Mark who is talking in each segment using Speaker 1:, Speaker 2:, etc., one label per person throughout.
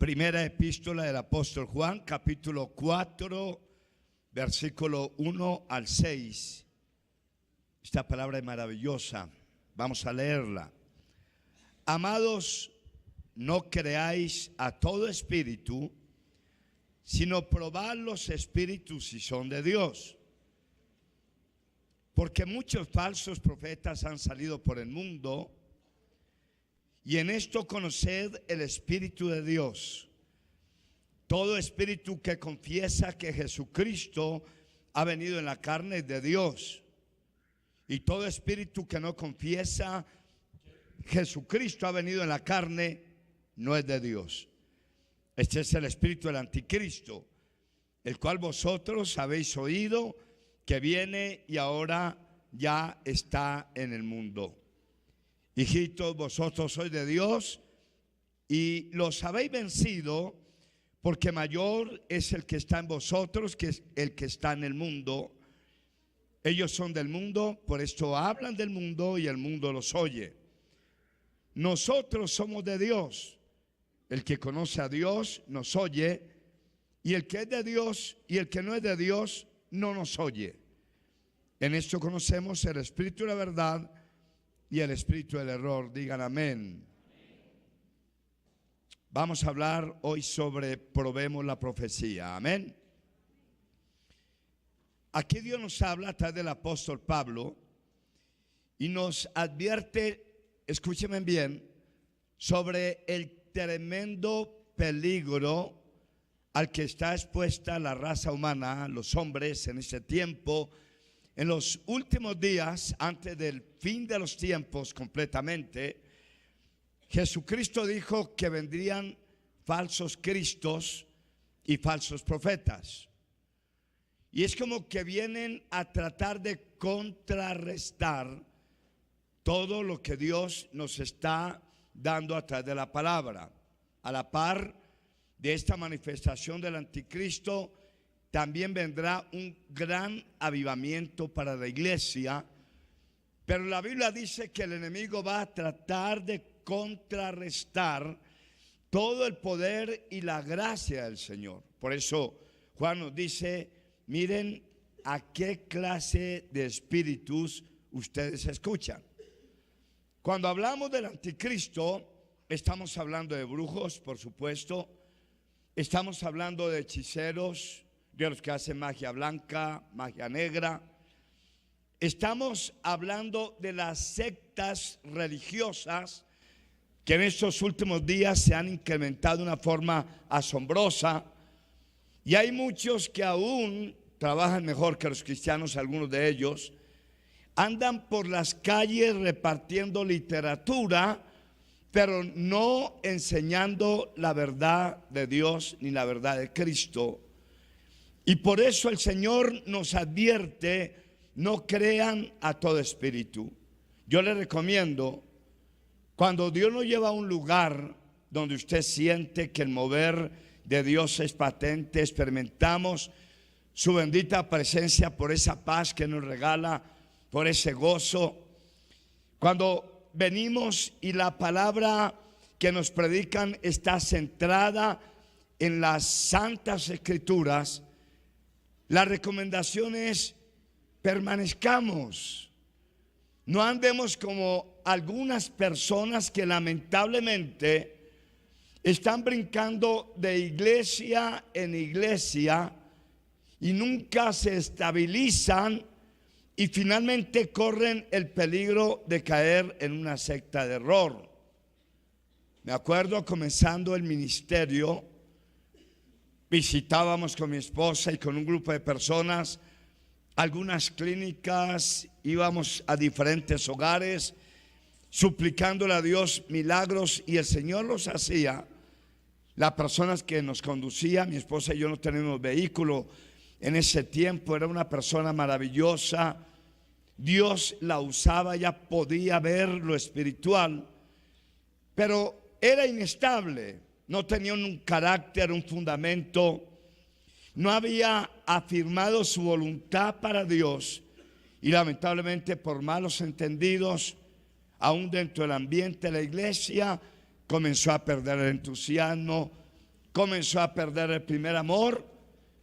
Speaker 1: Primera epístola del apóstol Juan, capítulo 4, versículo 1 al 6. Esta palabra es maravillosa. Vamos a leerla. Amados, no creáis a todo espíritu, sino probad los espíritus si son de Dios. Porque muchos falsos profetas han salido por el mundo. Y en esto conoced el Espíritu de Dios. Todo espíritu que confiesa que Jesucristo ha venido en la carne es de Dios. Y todo espíritu que no confiesa Jesucristo ha venido en la carne no es de Dios. Este es el espíritu del anticristo, el cual vosotros habéis oído que viene y ahora ya está en el mundo. Hijitos, vosotros sois de Dios y los habéis vencido, porque mayor es el que está en vosotros que es el que está en el mundo. Ellos son del mundo, por esto hablan del mundo y el mundo los oye. Nosotros somos de Dios. El que conoce a Dios nos oye, y el que es de Dios y el que no es de Dios no nos oye. En esto conocemos el espíritu de la verdad y el espíritu del error. Digan amén. Vamos a hablar hoy sobre probemos la profecía. Amén. Aquí Dios nos habla a través del apóstol Pablo y nos advierte, escúchenme bien, sobre el tremendo peligro al que está expuesta la raza humana, los hombres en este tiempo. En los últimos días, antes del fin de los tiempos completamente, Jesucristo dijo que vendrían falsos cristos y falsos profetas. Y es como que vienen a tratar de contrarrestar todo lo que Dios nos está dando a través de la palabra. A la par de esta manifestación del anticristo, también vendrá un gran avivamiento para la iglesia. Pero la Biblia dice que el enemigo va a tratar de contrarrestar todo el poder y la gracia del Señor. Por eso Juan nos dice: miren a qué clase de espíritus ustedes escuchan. Cuando hablamos del anticristo, estamos hablando de brujos, por supuesto. Estamos hablando de hechiceros, de los que hacen magia blanca, magia negra. Estamos hablando de las sectas religiosas que en estos últimos días se han incrementado de una forma asombrosa. Y hay muchos que aún trabajan mejor que los cristianos, algunos de ellos. Andan por las calles repartiendo literatura, pero no enseñando la verdad de Dios ni la verdad de Cristo. Y por eso el Señor nos advierte: no crean a todo espíritu. Yo le recomiendo, cuando Dios nos lleva a un lugar donde usted siente que el mover de Dios es patente, experimentamos su bendita presencia por esa paz que nos regala, por ese gozo. Cuando venimos y la palabra que nos predican está centrada en las santas escrituras, la recomendación es: permanezcamos. No andemos como algunas personas que lamentablemente están brincando de iglesia en iglesia y nunca se estabilizan, y finalmente corren el peligro de caer en una secta de error. Me acuerdo, comenzando el ministerio, visitábamos con mi esposa y con un grupo de personas algunas clínicas, íbamos a diferentes hogares suplicándole a Dios milagros, y el Señor los hacía. Las personas que nos conducían, mi esposa y yo no teníamos vehículo en ese tiempo, era una persona maravillosa. Dios la usaba, ella podía ver lo espiritual, pero era inestable, no tenía un carácter, un fundamento, no había afirmado su voluntad para Dios, y lamentablemente por malos entendidos, aún dentro del ambiente de la iglesia, comenzó a perder el entusiasmo, comenzó a perder el primer amor,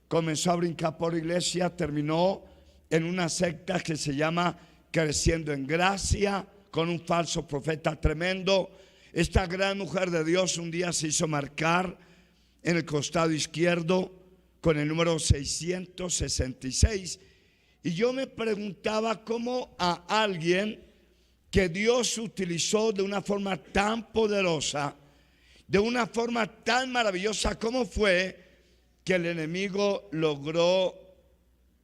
Speaker 1: comenzó a brincar por iglesia, terminó en una secta que se llama Creciendo en Gracia, con un falso profeta tremendo. Esta gran mujer de Dios un día se hizo marcar en el costado izquierdo con el número 666. Y yo me preguntaba cómo a alguien que Dios utilizó de una forma tan poderosa, de una forma tan maravillosa, cómo fue que el enemigo logró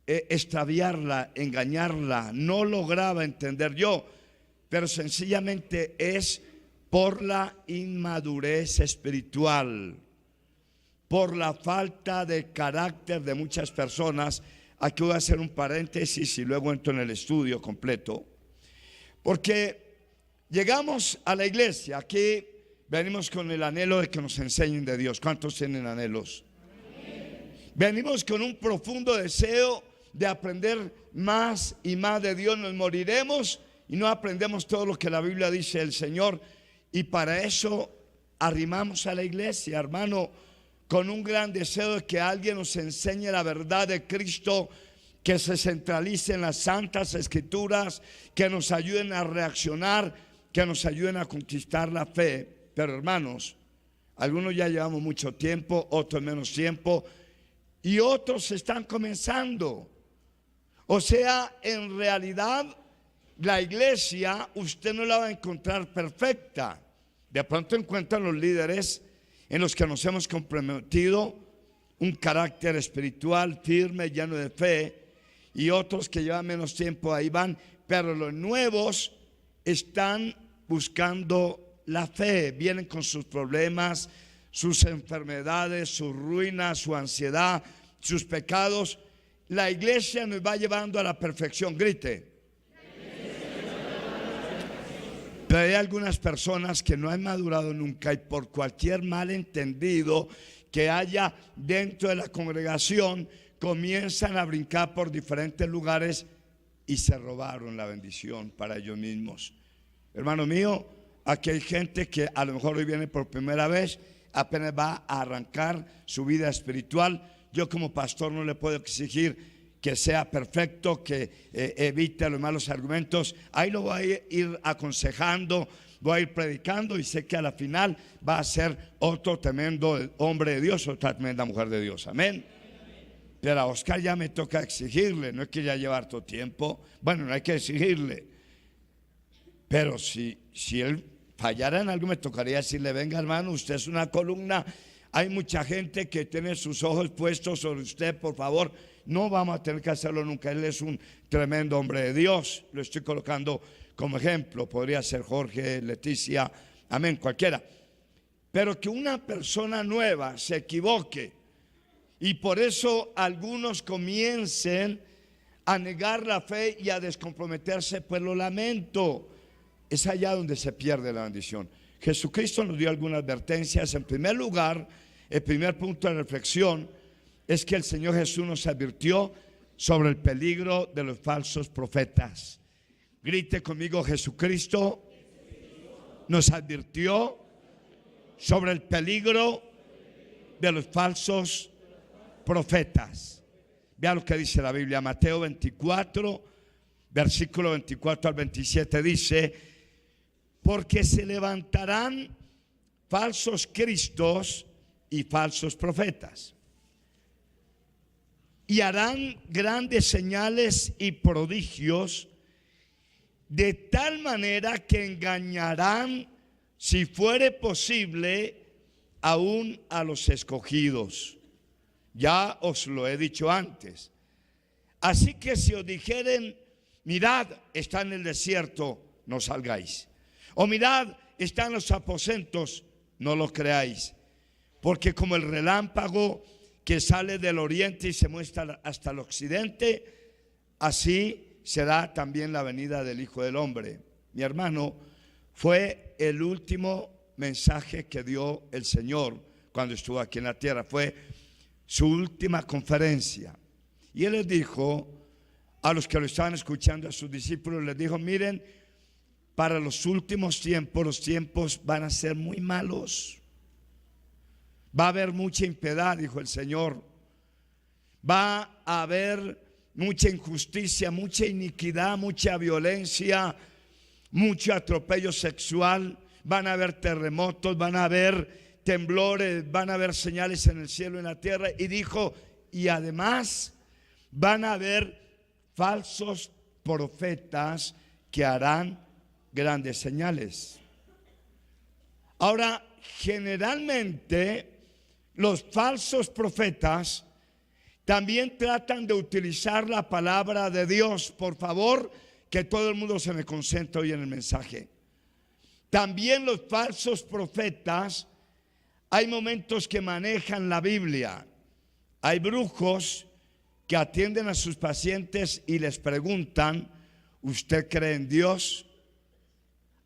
Speaker 1: extraviarla, engañarla. No lograba entender yo, pero sencillamente es por la inmadurez espiritual, por la falta de carácter de muchas personas. Aquí voy a hacer un paréntesis y luego entro en el estudio completo, porque llegamos a la iglesia, aquí venimos con el anhelo de que nos enseñen de Dios. ¿Cuántos tienen anhelos? Venimos con un profundo deseo de aprender más y más de Dios. Nos moriremos y no aprendemos todo lo que la Biblia dice del Señor, y para eso arrimamos a la iglesia, hermano, con un gran deseo de que alguien nos enseñe la verdad de Cristo, que se centralice en las santas escrituras, que nos ayuden a reaccionar, que nos ayuden a conquistar la fe. Pero hermanos, algunos ya llevamos mucho tiempo, otros menos tiempo, y otros están comenzando. O sea, en realidad la iglesia usted no la va a encontrar perfecta. De pronto encuentran los líderes en los que nos hemos comprometido un carácter espiritual firme, lleno de fe, y otros que llevan menos tiempo ahí van, pero los nuevos están buscando la fe, vienen con sus problemas, sus enfermedades, su ruina, su ansiedad, sus pecados. La iglesia nos va llevando a la perfección. Grite. Pero hay algunas personas que no han madurado nunca, y por cualquier malentendido que haya dentro de la congregación, comienzan a brincar por diferentes lugares y se robaron la bendición para ellos mismos. Hermano mío, aquí hay gente que a lo mejor hoy viene por primera vez, apenas va a arrancar su vida espiritual. Yo como pastor no le puedo exigir que sea perfecto, que evite los malos argumentos. Ahí lo voy a ir aconsejando, voy a ir predicando, y sé que a la final va a ser otro tremendo hombre de Dios, otra tremenda mujer de Dios. Amén. Pero a Oscar ya me toca exigirle, no es que ya lleva harto tiempo. Bueno, no hay que exigirle, pero si él fallara en algo, me tocaría decirle: venga, hermano, usted es una columna, hay mucha gente que tiene sus ojos puestos sobre usted, por favor. No vamos a tener que hacerlo nunca. Él es un tremendo hombre de Dios. Lo estoy colocando como ejemplo. Podría ser Jorge, Leticia, amén, cualquiera. Pero que una persona nueva se equivoque y por eso algunos comiencen a negar la fe y a descomprometerse, pues lo lamento. Es allá donde se pierde la bendición. Jesucristo nos dio algunas advertencias. En primer lugar, el primer punto de reflexión es que el Señor Jesús nos advirtió sobre el peligro de los falsos profetas. Grite conmigo: Jesucristo nos advirtió sobre el peligro de los falsos profetas. Vea lo que dice la Biblia, Mateo 24, versículo 24 al 27, dice: porque se levantarán falsos cristos y falsos profetas, y harán grandes señales y prodigios, de tal manera que engañarán, si fuere posible, aún a los escogidos. Ya os lo he dicho antes. Así que si os dijeren: mirad, está en el desierto, no salgáis. O mirad, está en los aposentos, no lo creáis. Porque como el relámpago que sale del oriente y se muestra hasta el occidente, así será también la venida del Hijo del Hombre. Mi hermano, fue el último mensaje que dio el Señor cuando estuvo aquí en la tierra. Fue su última conferencia. Y Él les dijo a los que lo estaban escuchando, a sus discípulos, les dijo: miren, para los últimos tiempos, los tiempos van a ser muy malos. Va a haber mucha impiedad, dijo el Señor. Va a haber mucha injusticia, mucha iniquidad, mucha violencia, mucho atropello sexual. Van a haber terremotos, van a haber temblores, van a haber señales en el cielo y en la tierra. Y dijo, y además van a haber falsos profetas que harán grandes señales. Ahora, generalmente los falsos profetas también tratan de utilizar la palabra de Dios. Por favor, que todo el mundo se me concentre hoy en el mensaje. También los falsos profetas, hay momentos que manejan la Biblia. Hay brujos que atienden a sus pacientes y les preguntan, ¿usted cree en Dios?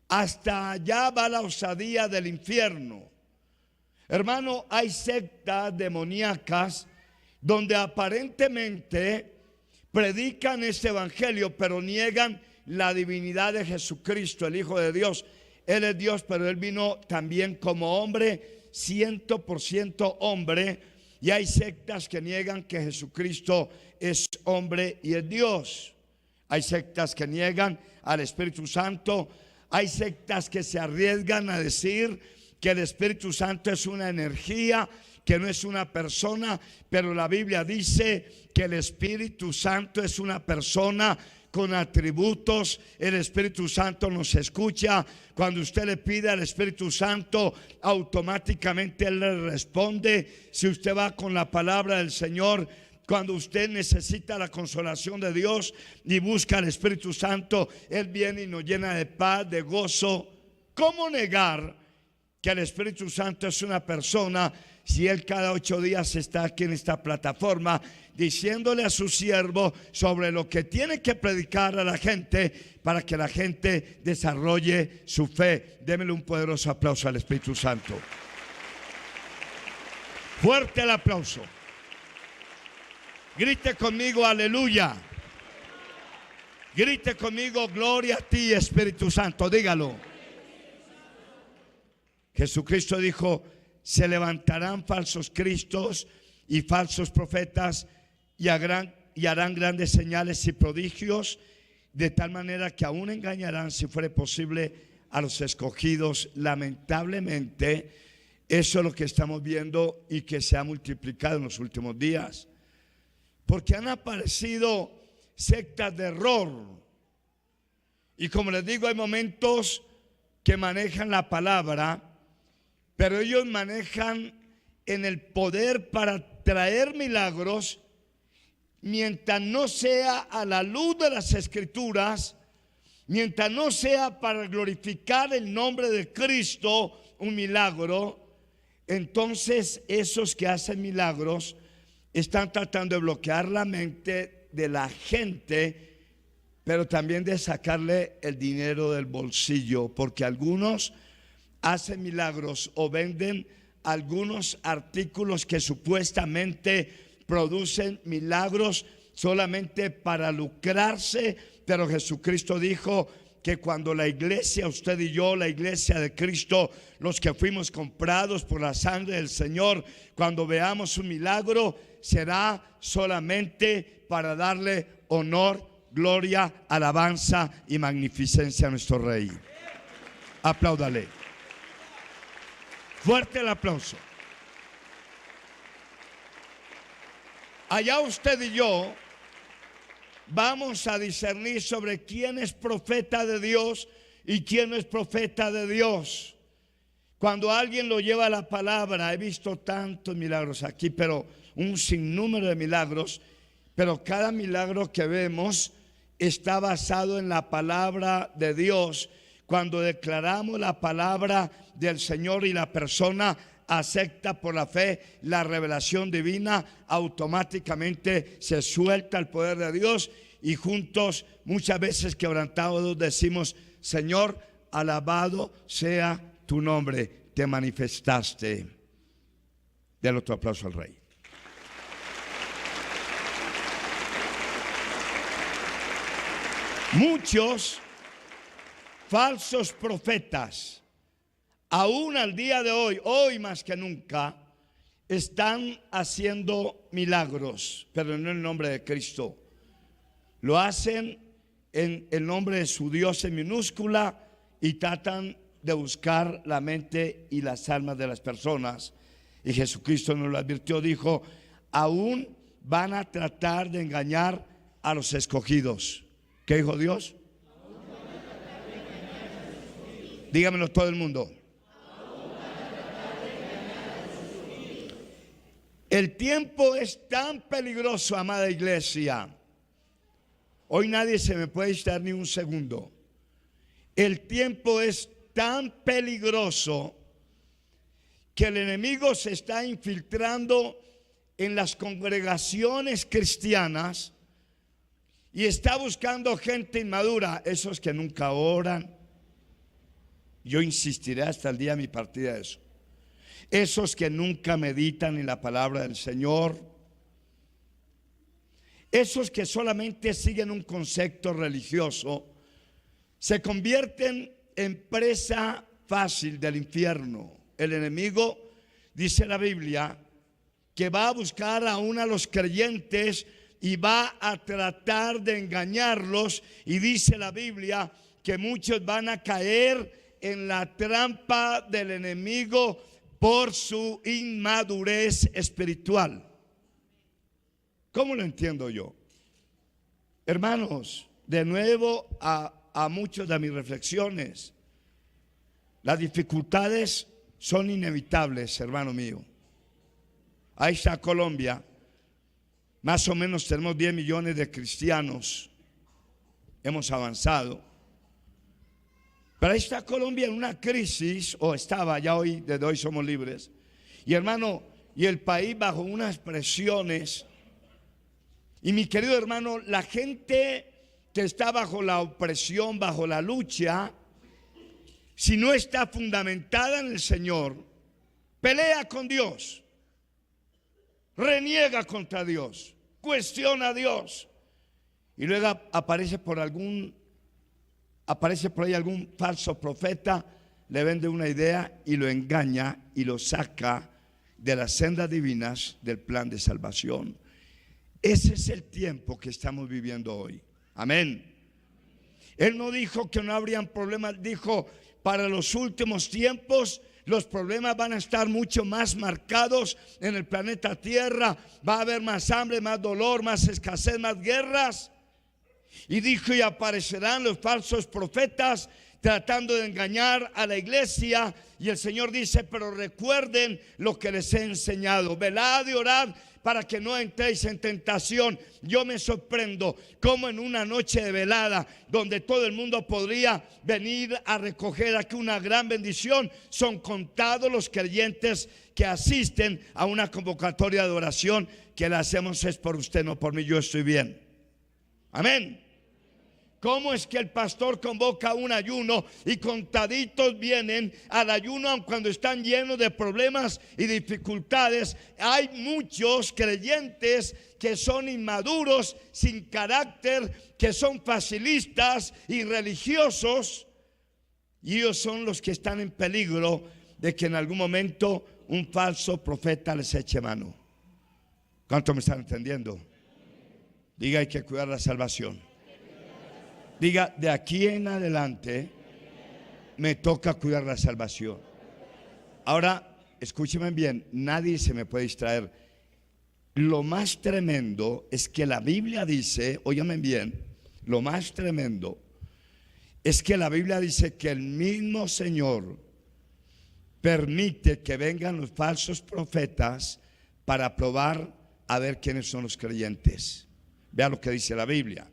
Speaker 1: Hasta allá va la osadía del infierno. Hermano, hay sectas demoníacas donde aparentemente predican este evangelio, pero niegan la divinidad de Jesucristo, el Hijo de Dios. Él es Dios, pero Él vino también como hombre, 100% hombre. Y hay sectas que niegan que Jesucristo es hombre y es Dios. Hay sectas que niegan al Espíritu Santo. Hay sectas que se arriesgan a decir que el Espíritu Santo es una energía, que no es una persona, pero la Biblia dice que el Espíritu Santo es una persona con atributos. El Espíritu Santo nos escucha. Cuando usted le pide al Espíritu Santo, automáticamente Él le responde. Si usted va con la palabra del Señor, cuando usted necesita la consolación de Dios y busca al Espíritu Santo, Él viene y nos llena de paz, de gozo. ¿Cómo negar que el Espíritu Santo es una persona si Él cada 8 días está aquí en esta plataforma diciéndole a su siervo sobre lo que tiene que predicar a la gente para que la gente desarrolle su fe? Démele un poderoso aplauso al Espíritu Santo. Fuerte el aplauso. Grite conmigo, aleluya. Grite conmigo, gloria a ti, Espíritu Santo. Dígalo. Jesucristo dijo, se levantarán falsos cristos y falsos profetas y harán grandes señales y prodigios, de tal manera que aún engañarán, si fuere posible, a los escogidos. Lamentablemente, eso es lo que estamos viendo y que se ha multiplicado en los últimos días. Porque han aparecido sectas de error. Y como les digo, hay momentos que manejan la palabra, pero ellos manejan en el poder para traer milagros, mientras no sea a la luz de las Escrituras, mientras no sea para glorificar el nombre de Cristo un milagro. Entonces esos que hacen milagros están tratando de bloquear la mente de la gente, pero también de sacarle el dinero del bolsillo, porque algunos hacen milagros o venden algunos artículos que supuestamente producen milagros solamente para lucrarse. Pero Jesucristo dijo que cuando la iglesia, usted y yo, la iglesia de Cristo, los que fuimos comprados por la sangre del Señor, cuando veamos un milagro, será solamente para darle honor, gloria, alabanza y magnificencia a nuestro Rey. Apláudale. Fuerte el aplauso. Allá usted y yo vamos a discernir sobre quién es profeta de Dios y quién no es profeta de Dios. Cuando alguien lo lleva a la palabra, he visto tantos milagros aquí, pero un sinnúmero de milagros, pero cada milagro que vemos está basado en la palabra de Dios. Cuando declaramos la palabra del Señor y la persona acepta por la fe la revelación divina, automáticamente se suelta el poder de Dios y juntos, muchas veces quebrantados, decimos: Señor, alabado sea tu nombre, te manifestaste. Del otro aplauso al Rey. Muchos falsos profetas, aún al día de hoy, hoy más que nunca, están haciendo milagros, pero no en el nombre de Cristo. Lo hacen en el nombre de su Dios en minúscula y tratan de buscar la mente y las almas de las personas. Y Jesucristo nos lo advirtió, dijo: aún van a tratar de engañar a los escogidos. ¿Qué dijo Dios? Dígamelo todo el mundo. El tiempo es tan peligroso, amada iglesia. Hoy nadie se me puede distraer ni un segundo. El tiempo es tan peligroso que el enemigo se está infiltrando en las congregaciones cristianas y está buscando gente inmadura, esos que nunca oran. Yo insistiré hasta el día de mi partida de eso. Esos que nunca meditan en la palabra del Señor, esos que solamente siguen un concepto religioso, se convierten en presa fácil del infierno. El enemigo, dice la Biblia, que va a buscar aún a los creyentes y va a tratar de engañarlos, y dice la Biblia que muchos van a caer en la trampa del enemigo por su inmadurez espiritual. ¿Cómo lo entiendo yo? Hermanos, de nuevo a muchas de mis reflexiones, las dificultades son inevitables, hermano mío. Ahí está Colombia, más o menos tenemos 10 millones de cristianos, hemos avanzado. Pero ahí está Colombia en una crisis, o estaba, ya hoy, desde hoy somos libres. Y hermano, y el país bajo unas presiones. Y mi querido hermano, la gente que está bajo la opresión, bajo la lucha, si no está fundamentada en el Señor, pelea con Dios, reniega contra Dios, cuestiona a Dios. Y luego aparece por ahí algún falso profeta, le vende una idea y lo engaña y lo saca de las sendas divinas del plan de salvación. Ese es el tiempo que estamos viviendo hoy. Amén. Él no dijo que no habrían problemas, dijo: para los últimos tiempos los problemas van a estar mucho más marcados en el planeta Tierra. Va a haber más hambre, más dolor, más escasez, más guerras. Y dijo: y aparecerán los falsos profetas tratando de engañar a la iglesia. Y el Señor dice: pero recuerden lo que les he enseñado, velad y orad para que no entréis en tentación. Yo me sorprendo cómo en una noche de velada, donde todo el mundo podría venir a recoger aquí una gran bendición, son contados los creyentes que asisten a una convocatoria de oración que la hacemos es por usted, no por mí. Yo estoy bien. Amén. ¿Cómo es que el pastor convoca un ayuno y contaditos vienen al ayuno aun cuando están llenos de problemas y dificultades? Hay muchos creyentes que son inmaduros, sin carácter, que son facilistas y religiosos, y ellos son los que están en peligro de que en algún momento un falso profeta les eche mano. ¿Cuánto me están entendiendo? Diga: hay que cuidar la salvación. Diga: de aquí en adelante me toca cuidar la salvación. Ahora, escúcheme bien, nadie se me puede distraer. Lo más tremendo es que la Biblia dice, óyame bien, lo más tremendo es que la Biblia dice que el mismo Señor permite que vengan los falsos profetas para probar a ver quiénes son los creyentes. Vea lo que dice la Biblia.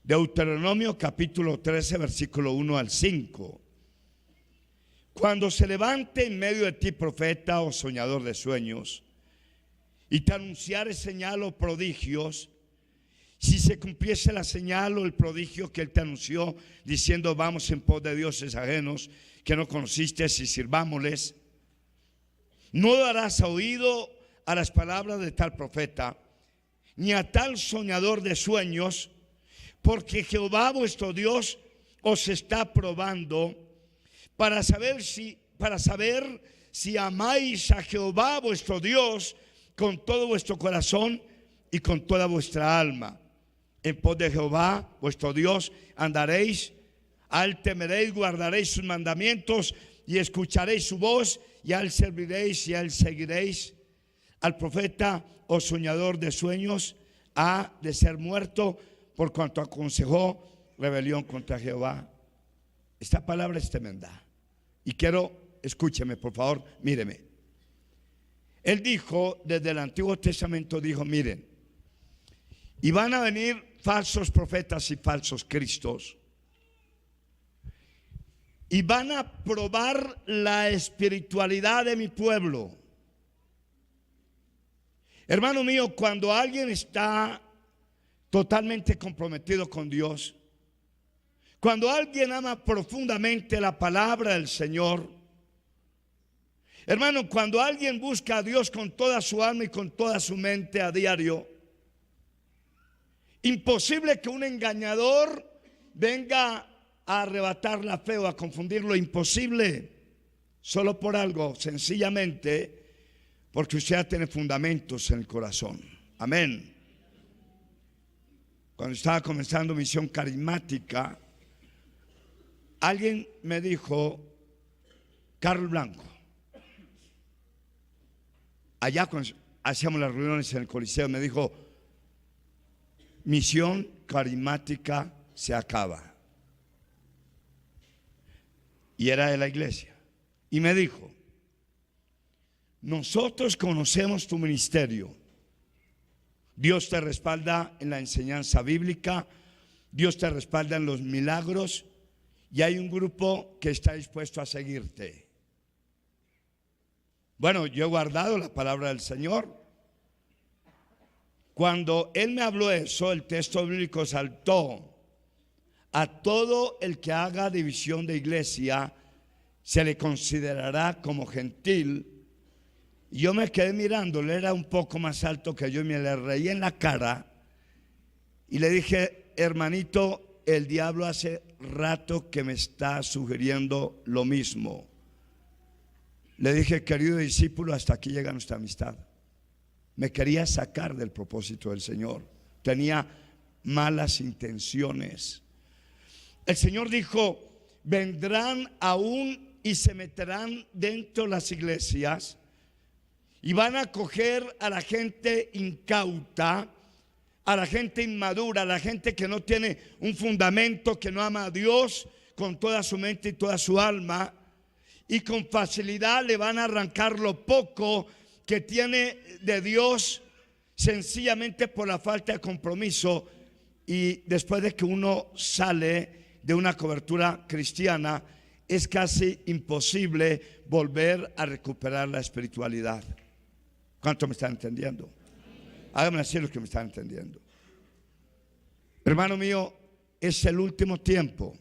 Speaker 1: Deuteronomio capítulo 13, versículo 1 al 5. Cuando se levante en medio de ti profeta o soñador de sueños y te anunciare señal o prodigios, si se cumpliese la señal o el prodigio que él te anunció, diciendo: vamos en pos de dioses ajenos que no conociste y sirvámosles, no darás oído a las palabras de tal profeta, ni a tal soñador de sueños, porque Jehová vuestro Dios os está probando para saber si amáis a Jehová vuestro Dios con todo vuestro corazón y con toda vuestra alma. En pos de Jehová vuestro Dios andaréis, a él temeréis, guardaréis sus mandamientos y escucharéis su voz, y a él serviréis y a él seguiréis. Al profeta o soñador de sueños ha de ser muerto por cuanto aconsejó rebelión contra Jehová. Esta palabra es tremenda. Y quiero, escúcheme por favor, míreme. Él dijo, desde el Antiguo Testamento dijo, miren, y van a venir falsos profetas y falsos cristos, y van a probar la espiritualidad de mi pueblo. Hermano mío, cuando alguien está totalmente comprometido con Dios, cuando alguien ama profundamente la palabra del Señor, hermano, cuando alguien busca a Dios con toda su alma y con toda su mente a diario, imposible que un engañador venga a arrebatar la fe o a confundirlo. Imposible, solo por algo, sencillamente porque usted ya tiene fundamentos en el corazón. Amén. Cuando estaba comenzando Misión Carismática, alguien me dijo, Carlos Blanco, allá cuando hacíamos las reuniones en el Coliseo, me dijo, Misión Carismática se acaba. Y era de la iglesia. Y me dijo, nosotros conocemos tu ministerio. Dios te respalda en la enseñanza bíblica, Dios te respalda en los milagros, y hay un grupo que está dispuesto a seguirte. Bueno, yo he guardado la palabra del Señor. Cuando él me habló eso, el texto bíblico saltó: a todo el que haga división de iglesia se le considerará como gentil. Y yo me quedé mirándole, era un poco más alto que yo, y me le reí en la cara y le dije, hermanito, el diablo hace rato que me está sugiriendo lo mismo. Le dije, querido discípulo, hasta aquí llega nuestra amistad. Me quería sacar del propósito del Señor, tenía malas intenciones. El Señor dijo, vendrán aún y se meterán dentro de las iglesias y van a coger a la gente incauta, a la gente inmadura, a la gente que no tiene un fundamento, que no ama a Dios con toda su mente y toda su alma, y con facilidad le van a arrancar lo poco que tiene de Dios, sencillamente por la falta de compromiso. Y después de que uno sale de una cobertura cristiana, es casi imposible volver a recuperar la espiritualidad. ¿Cuánto me están entendiendo? Háganme así los que me están entendiendo. Hermano mío, es el último tiempo.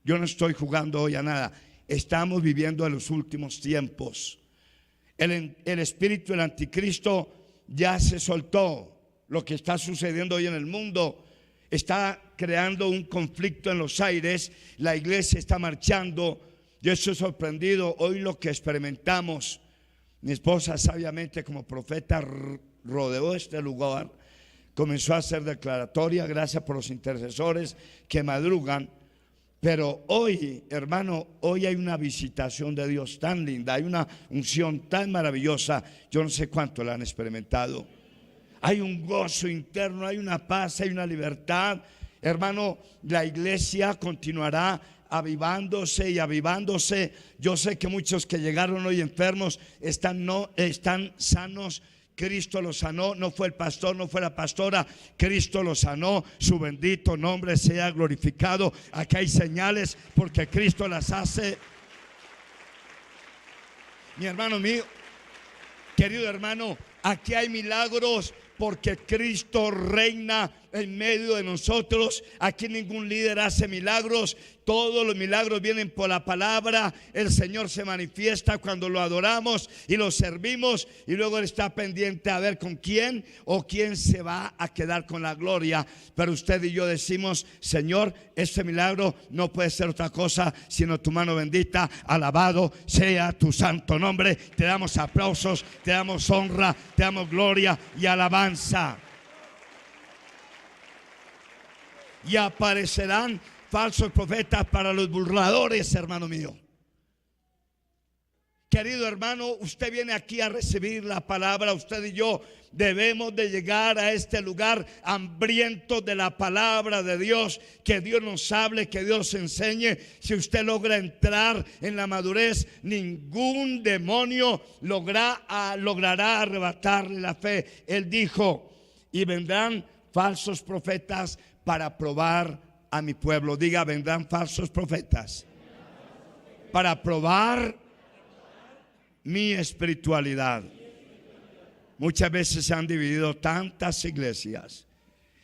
Speaker 1: Yo no estoy jugando hoy a nada. Estamos viviendo en los últimos tiempos. El espíritu del anticristo ya se soltó. Lo que está sucediendo hoy en el mundo está creando un conflicto en los aires. La iglesia está marchando. Yo estoy sorprendido hoy lo que experimentamos. Mi esposa sabiamente como profeta rodeó este lugar, comenzó a hacer declaratoria, gracias por los intercesores que madrugan. Pero hoy, hermano, hoy hay una visitación de Dios tan linda, hay una unción tan maravillosa. Yo no sé cuánto la han experimentado. Hay un gozo interno, hay una paz, hay una libertad. Hermano, la iglesia continuará avivándose y avivándose. Yo sé que muchos que llegaron hoy enfermos están sanos. Cristo los sanó, no fue el pastor, no fue la pastora, Cristo los sanó. Su bendito nombre sea glorificado. Aquí hay señales porque Cristo las hace. Mi hermano mío, querido hermano, aquí hay milagros porque Cristo reina en medio de nosotros. Aquí ningún líder hace milagros. Todos los milagros vienen por la palabra. El Señor se manifiesta cuando lo adoramos y lo servimos, y luego Él está pendiente a ver con quién o quién se va a quedar con la gloria. Pero usted y yo decimos: Señor, este milagro no puede ser otra cosa sino tu mano bendita. Alabado sea tu santo nombre. Te damos aplausos, te damos honra, te damos gloria y alabanza. Y aparecerán falsos profetas para los burladores, hermano mío. Querido hermano, usted viene aquí a recibir la palabra. Usted y yo debemos de llegar a este lugar hambrientos de la palabra de Dios. Que Dios nos hable, que Dios nos enseñe. Si usted logra entrar en la madurez, ningún demonio logrará arrebatarle la fe. Él dijo: y vendrán falsos profetas para probar a mi pueblo. Diga: vendrán falsos profetas para probar mi espiritualidad. Muchas veces se han dividido tantas iglesias.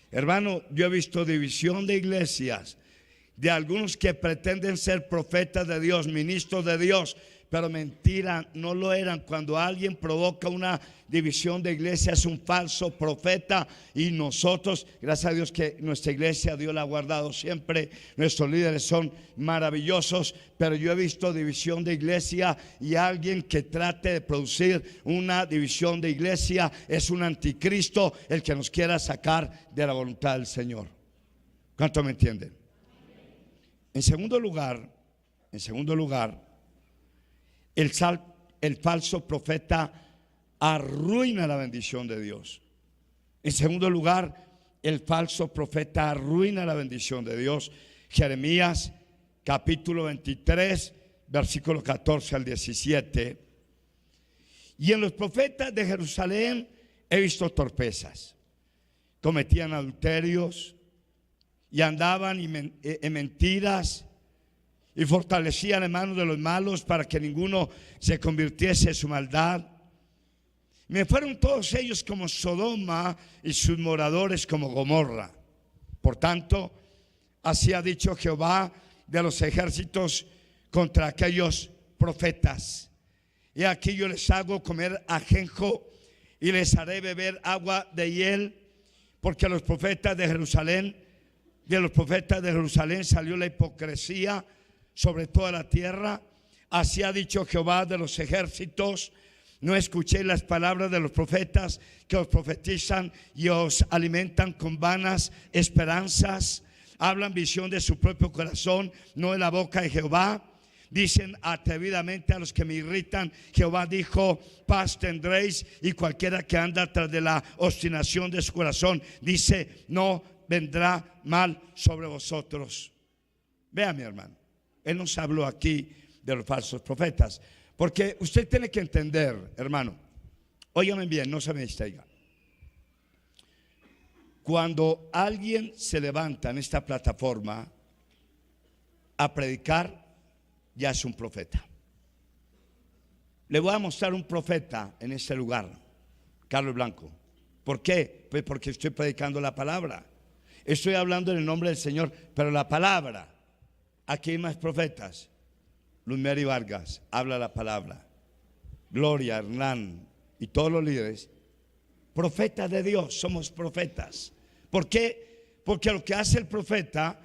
Speaker 1: Hermano, yo he visto división de iglesias, de algunos que pretenden ser profetas de Dios, ministros de Dios, pero mentira, no lo eran. Cuando alguien provoca una división de iglesia, es un falso profeta. Y nosotros, gracias a Dios que nuestra iglesia, Dios la ha guardado siempre, nuestros líderes son maravillosos, pero yo he visto división de iglesia, y alguien que trate de producir una división de iglesia es un anticristo, el que nos quiera sacar de la voluntad del Señor. ¿Cuánto me entienden? En segundo lugar, el falso profeta arruina la bendición de Dios. En segundo lugar, el falso profeta arruina la bendición de Dios. Jeremías capítulo 23, versículo 14 al 17. Y en los profetas de Jerusalén he visto torpezas. Cometían adulterios y andaban en mentiras, y fortalecían las manos de los malos para que ninguno se convirtiese en su maldad. Me fueron todos ellos como Sodoma, y sus moradores como Gomorra. Por tanto, así ha dicho Jehová de los ejércitos contra aquellos profetas: y aquí yo les hago comer ajenjo y les haré beber agua de hiel, porque de los profetas de Jerusalén salió la hipocresía sobre toda la tierra. Así ha dicho Jehová de los ejércitos: no escuchéis las palabras de los profetas que os profetizan y os alimentan con vanas esperanzas. Hablan visión de su propio corazón, no de la boca de Jehová. Dicen atrevidamente a los que me irritan: Jehová dijo, paz tendréis. Y cualquiera que anda tras de la obstinación de su corazón dice: no vendrá mal sobre vosotros. Vea, mi hermano, Él nos habló aquí de los falsos profetas, porque usted tiene que entender, hermano, óigame bien, no se me distraiga. Cuando alguien se levanta en esta plataforma a predicar, ya es un profeta. Le voy a mostrar un profeta en este lugar, Carlos Blanco. ¿Por qué? Pues porque estoy predicando la palabra. Estoy hablando en el nombre del Señor, pero la palabra. Aquí hay más profetas. Luz Mary Vargas habla la palabra. Gloria, Hernán y todos los líderes. Profetas de Dios, somos profetas. ¿Por qué? Porque lo que hace el profeta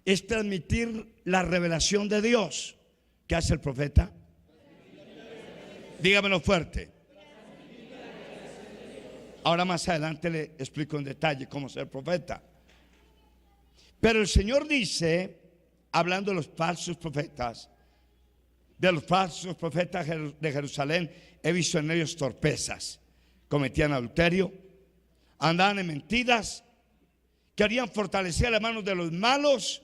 Speaker 1: es transmitir la revelación de Dios. ¿Qué hace el profeta? Dígamelo fuerte. Ahora más adelante le explico en detalle cómo ser profeta. Pero el Señor dice, hablando de los falsos profetas, de los falsos profetas de Jerusalén, he visto en ellos torpezas. Cometían adulterio, andaban en mentiras, querían fortalecer las manos de los malos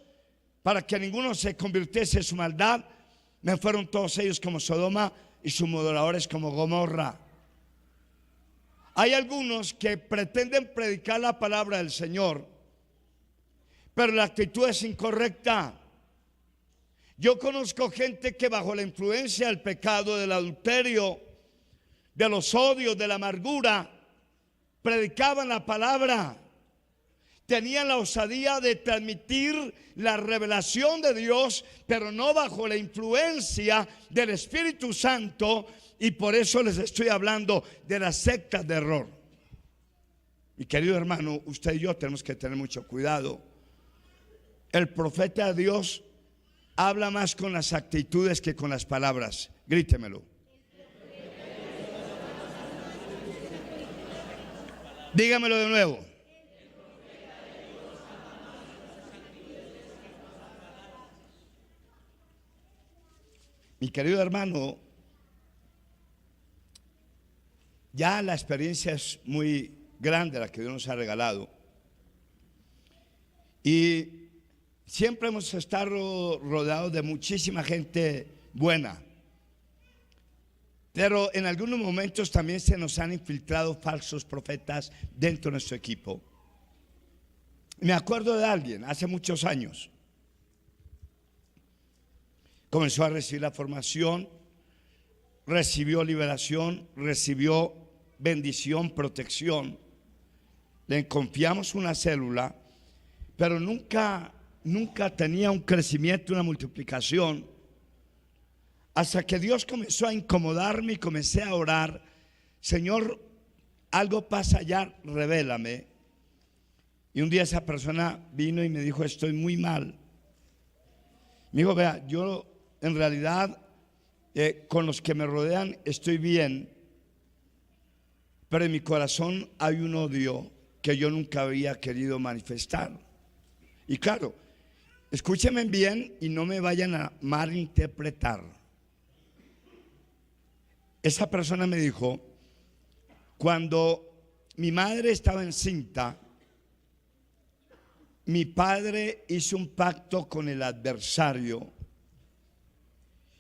Speaker 1: para que ninguno se convirtiese en su maldad. Me fueron todos ellos como Sodoma y sus moradores como Gomorra. Hay algunos que pretenden predicar la palabra del Señor, pero la actitud es incorrecta. Yo conozco gente que bajo la influencia del pecado, del adulterio, de los odios, de la amargura, predicaban la palabra, tenían la osadía de transmitir la revelación de Dios, pero no bajo la influencia del Espíritu Santo. Y por eso les estoy hablando de las sectas de error. Y querido hermano, usted y yo tenemos que tener mucho cuidado. El profeta de Dios habla más con las actitudes que con las palabras. Grítemelo. Dígamelo de nuevo. Mi querido hermano, ya la experiencia es muy grande la que Dios nos ha regalado. Y siempre hemos estado rodeados de muchísima gente buena. Pero en algunos momentos también se nos han infiltrado falsos profetas dentro de nuestro equipo. Me acuerdo de alguien hace muchos años. Comenzó a recibir la formación, recibió liberación, recibió bendición, protección. Le confiamos una célula, pero nunca tenía un crecimiento, una multiplicación. Hasta que Dios comenzó a incomodarme y comencé a orar: Señor, algo pasa allá, revélame. Y un día esa persona vino y me dijo: estoy muy mal. Me dijo: vea, yo en realidad con los que me rodean estoy bien, pero en mi corazón hay un odio que yo nunca había querido manifestar. Y claro, escúchenme bien y no me vayan a malinterpretar. Esa persona me dijo: cuando mi madre estaba encinta, mi padre hizo un pacto con el adversario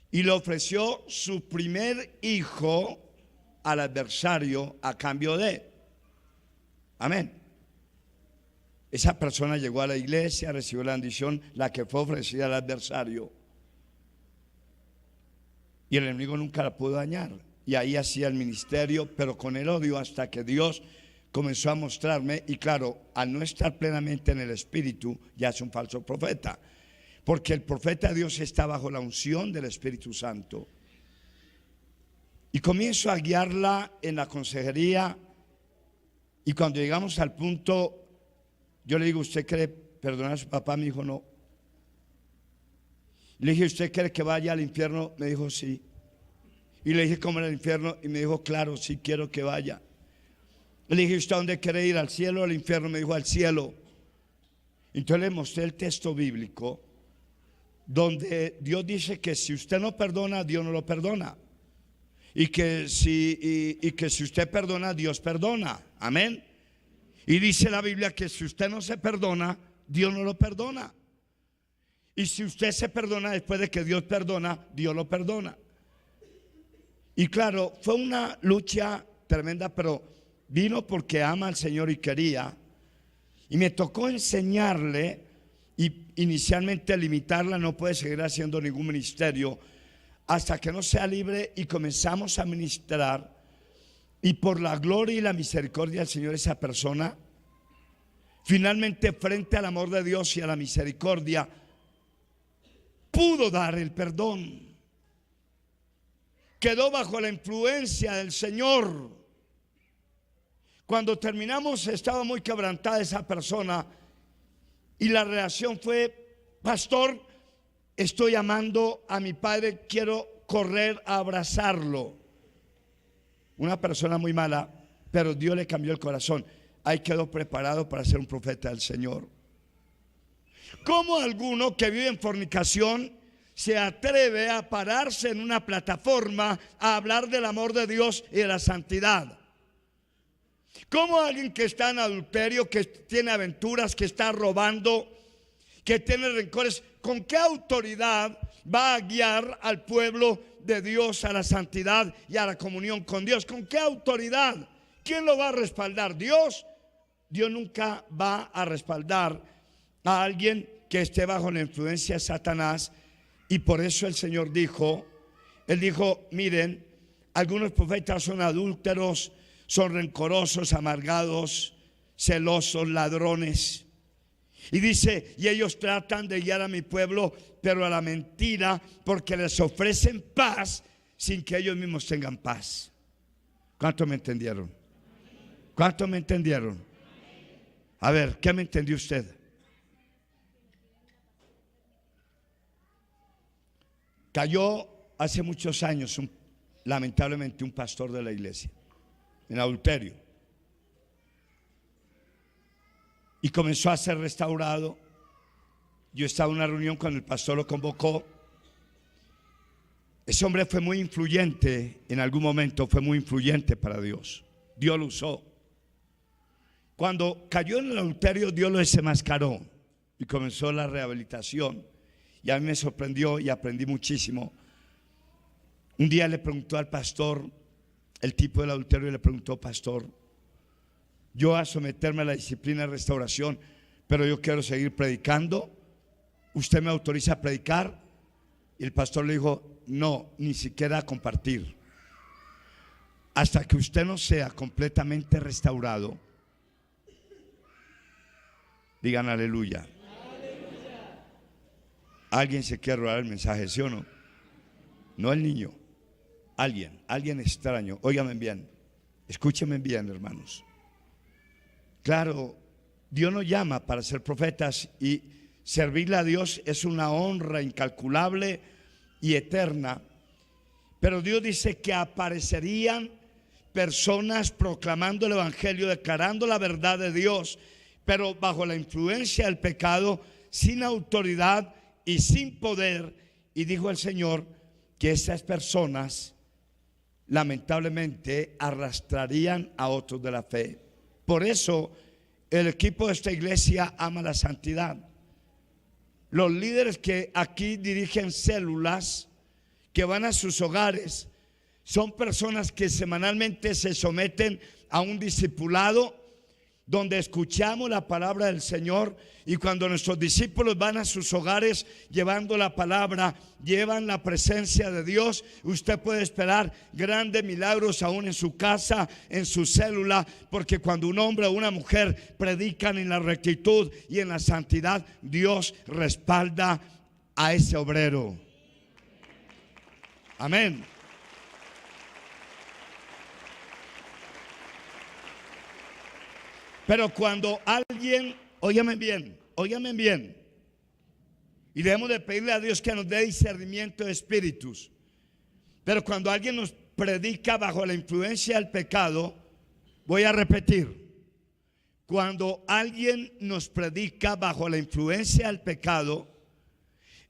Speaker 1: y le ofreció su primer hijo al adversario a cambio de. Amén. Esa persona llegó a la iglesia, recibió la bendición, la que fue ofrecida al adversario, y el enemigo nunca la pudo dañar. Y ahí hacía el ministerio, pero con el odio, hasta que Dios comenzó a mostrarme. Y claro, al no estar plenamente en el Espíritu, ya es un falso profeta, porque el profeta de Dios está bajo la unción del Espíritu Santo. Y comienzo a guiarla en la consejería. Y cuando llegamos al punto, yo le digo: ¿usted quiere perdonar a su papá? Me dijo: no. Le dije: ¿usted quiere que vaya al infierno? Me dijo: sí. Y le dije: ¿cómo en el infierno? Y me dijo: claro, sí quiero que vaya. Le dije: ¿usted a dónde quiere ir? ¿Al cielo o al infierno? Me dijo: al cielo. Entonces le mostré el texto bíblico donde Dios dice que si usted no perdona, Dios no lo perdona. Y que si usted perdona, Dios perdona. Amén. Y dice la Biblia que si usted no se perdona, Dios no lo perdona. Y si usted se perdona después de que Dios perdona, Dios lo perdona. Y claro, fue una lucha tremenda, pero vino porque ama al Señor y quería. Y me tocó enseñarle, y inicialmente limitarla. No puede seguir haciendo ningún ministerio hasta que no sea libre. Y comenzamos a ministrar. Y por la gloria y la misericordia del Señor, esa persona finalmente, frente al amor de Dios y a la misericordia, pudo dar el perdón. Quedó bajo la influencia del Señor. Cuando terminamos, estaba muy quebrantada esa persona, y la reacción fue: pastor, estoy amando a mi padre, quiero correr a abrazarlo. Una persona muy mala, pero Dios le cambió el corazón. Ahí quedó preparado para ser un profeta del Señor. ¿Cómo alguno que vive en fornicación se atreve a pararse en una plataforma a hablar del amor de Dios y de la santidad? ¿Cómo alguien que está en adulterio, que tiene aventuras, que está robando, que tiene rencores, con qué autoridad va a guiar al pueblo de Dios a la santidad y a la comunión con Dios? ¿Con qué autoridad? ¿Quién lo va a respaldar? ¿Dios? Dios nunca va a respaldar a alguien que esté bajo la influencia de Satanás. Y por eso el Señor dijo, Él dijo: miren, algunos profetas son adúlteros, son rencorosos, amargados, celosos, ladrones. Y dice, y ellos tratan de guiar a mi pueblo, pero a la mentira, porque les ofrecen paz sin que ellos mismos tengan paz. ¿Cuánto me entendieron? ¿Cuánto me entendieron? A ver, ¿qué me entendió usted? Cayó hace muchos años, lamentablemente, un pastor de la iglesia en adulterio. Y comenzó a ser restaurado. Yo estaba en una reunión cuando el pastor lo convocó. Ese hombre fue muy influyente, en algún momento fue muy influyente para Dios. Dios lo usó. Cuando cayó en el adulterio, Dios lo desenmascaró y comenzó la rehabilitación. Y a mí me sorprendió y aprendí muchísimo. Un día le preguntó al pastor, el tipo del adulterio, y le preguntó: pastor, yo a someterme a la disciplina de restauración, pero yo quiero seguir predicando, ¿usted me autoriza a predicar? Y el pastor le dijo: no, ni siquiera a compartir. Hasta que usted no sea completamente restaurado. Digan aleluya. Alguien se quiere robar el mensaje, ¿sí o no? No el niño, alguien extraño. Óigame bien, escúchenme bien, hermanos. Claro, Dios nos llama para ser profetas y servirle a Dios es una honra incalculable y eterna. Pero Dios dice que aparecerían personas proclamando el evangelio, declarando la verdad de Dios, pero bajo la influencia del pecado, sin autoridad y sin poder. Y dijo el Señor que esas personas lamentablemente arrastrarían a otros de la fe. Por eso el equipo de esta iglesia ama la santidad. Los líderes que aquí dirigen células, que van a sus hogares, son personas que semanalmente se someten a un discipulado donde escuchamos la palabra del Señor. Y cuando nuestros discípulos van a sus hogares llevando la palabra, llevan la presencia de Dios, usted puede esperar grandes milagros aún en su casa, en su célula, porque cuando un hombre o una mujer predican en la rectitud y en la santidad, Dios respalda a ese obrero. Amén. Pero cuando alguien, óigame bien, y debemos de pedirle a Dios que nos dé discernimiento de espíritus. Pero cuando alguien nos predica bajo la influencia del pecado, voy a repetir, cuando alguien nos predica bajo la influencia del pecado,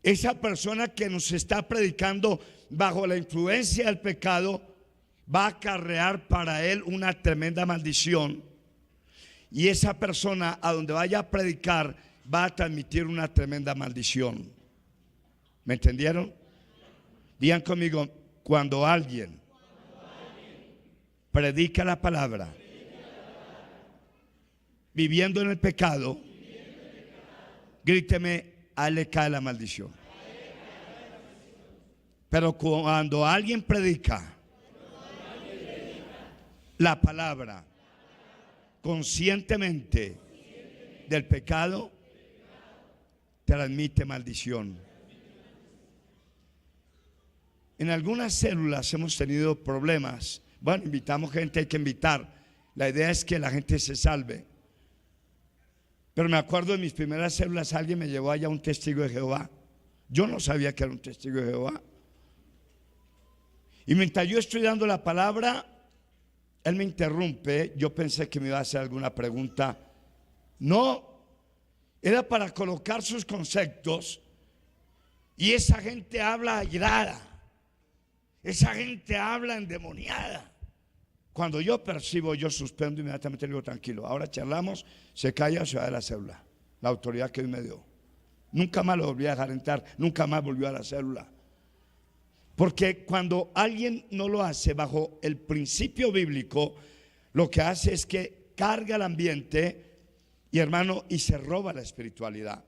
Speaker 1: esa persona que nos está predicando bajo la influencia del pecado va a acarrear para él una tremenda maldición. Y esa persona, a donde vaya a predicar, va a transmitir una tremenda maldición. ¿Me entendieron? Digan conmigo: cuando alguien predica la palabra viviendo en el pecado, gríteme: a él le cae la maldición. Pero cuando alguien predica la palabra conscientemente del pecado, transmite maldición. En algunas células hemos tenido problemas. Bueno, invitamos gente, hay que invitar. La idea es que la gente se salve. Pero me acuerdo de mis primeras células, alguien me llevó allá un testigo de Jehová. Yo no sabía que era un testigo de Jehová. Y mientras yo estoy dando la palabra, él me interrumpe. Yo pensé que me iba a hacer alguna pregunta. No, era para colocar sus conceptos. Y esa gente habla airada, esa gente habla endemoniada. Cuando yo percibo, yo suspendo inmediatamente, le digo: tranquilo, ahora charlamos. Se calla, se va de la célula. La autoridad que él me dio. Nunca más lo volví a dejar entrar, nunca más volvió a la célula. Porque cuando alguien no lo hace bajo el principio bíblico, lo que hace es que carga el ambiente, y hermano, y se roba la espiritualidad.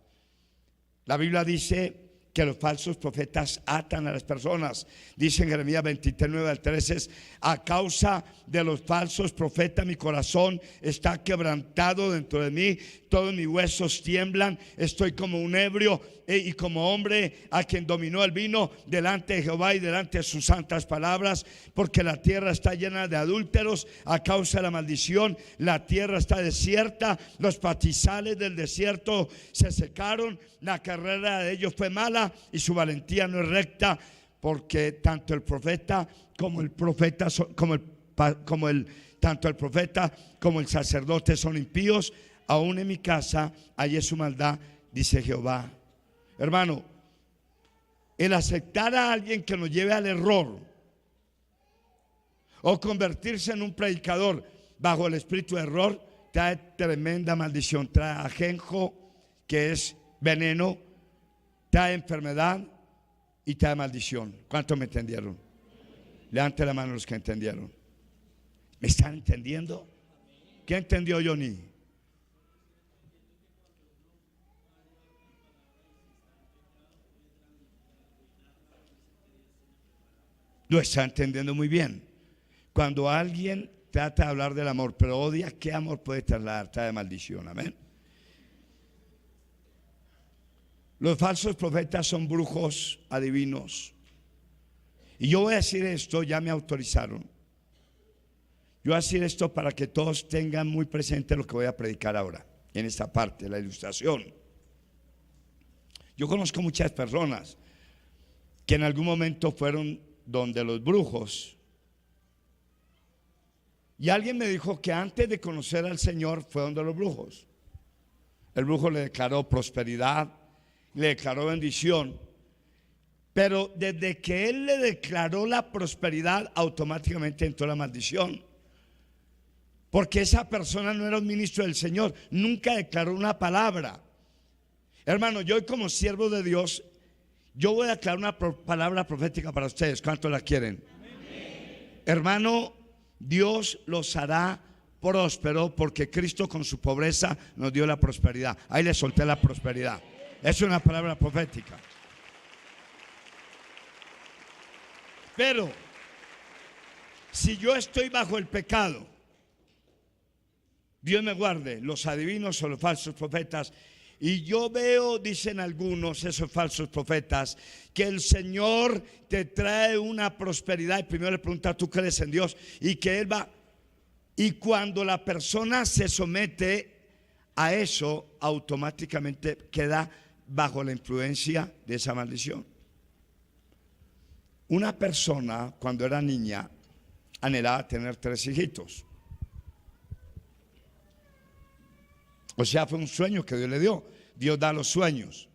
Speaker 1: La Biblia dice que los falsos profetas atan a las personas. Dice en Jeremías 23, 9 al 13: a causa de los falsos profetas mi corazón está quebrantado dentro de mí, todos mis huesos tiemblan, estoy como un ebrio y como hombre a quien dominó el vino delante de Jehová y delante de sus santas palabras, porque la tierra está llena de adúlteros a causa de la maldición, la tierra está desierta, los pastizales del desierto se secaron, la carrera de ellos fue mala y su valentía no es recta, porque tanto el profeta como el sacerdote son impíos, aún en mi casa hallé su maldad, dice Jehová. Hermano, el aceptar a alguien que nos lleve al error o convertirse en un predicador bajo el espíritu de error trae tremenda maldición, trae ajenjo, que es veneno, trae enfermedad y trae maldición. ¿Cuántos me entendieron? Levante la mano los que entendieron. ¿Me están entendiendo? ¿Qué entendió Johnny? Lo está entendiendo muy bien. Cuando alguien trata de hablar del amor, pero odia, ¿qué amor puede trasladar? Trae maldición, amén. Los falsos profetas son brujos, adivinos. Y yo voy a decir esto, ya me autorizaron. Yo voy a decir esto para que todos tengan muy presente lo que voy a predicar ahora, en esta parte, la ilustración. Yo conozco muchas personas que en algún momento fueron donde los brujos. Y alguien me dijo que antes de conocer al Señor fue donde los brujos. El brujo le declaró prosperidad, le declaró bendición, pero desde que él le declaró la prosperidad, automáticamente entró la maldición. Porque esa persona no era un ministro del Señor, nunca declaró una palabra. Hermano, yo como siervo de Dios, yo voy a declarar una palabra profética para ustedes. ¿Cuántos la quieren? Amén. Hermano, Dios los hará próspero, porque Cristo con su pobreza nos dio la prosperidad. Ahí le solté la prosperidad. Es una palabra profética. Pero si yo estoy bajo el pecado, Dios me guarde, los adivinos o los falsos profetas, y yo veo, dicen algunos, esos falsos profetas, que el Señor te trae una prosperidad, y primero le pregunta: ¿tú crees en Dios? Y que Él va, y cuando la persona se somete a eso, automáticamente queda bajo la influencia de esa maldición. Una persona, cuando era niña, anhelaba tener 3 hijitos. O sea, fue un sueño que Dios le dio. Dios da los sueños.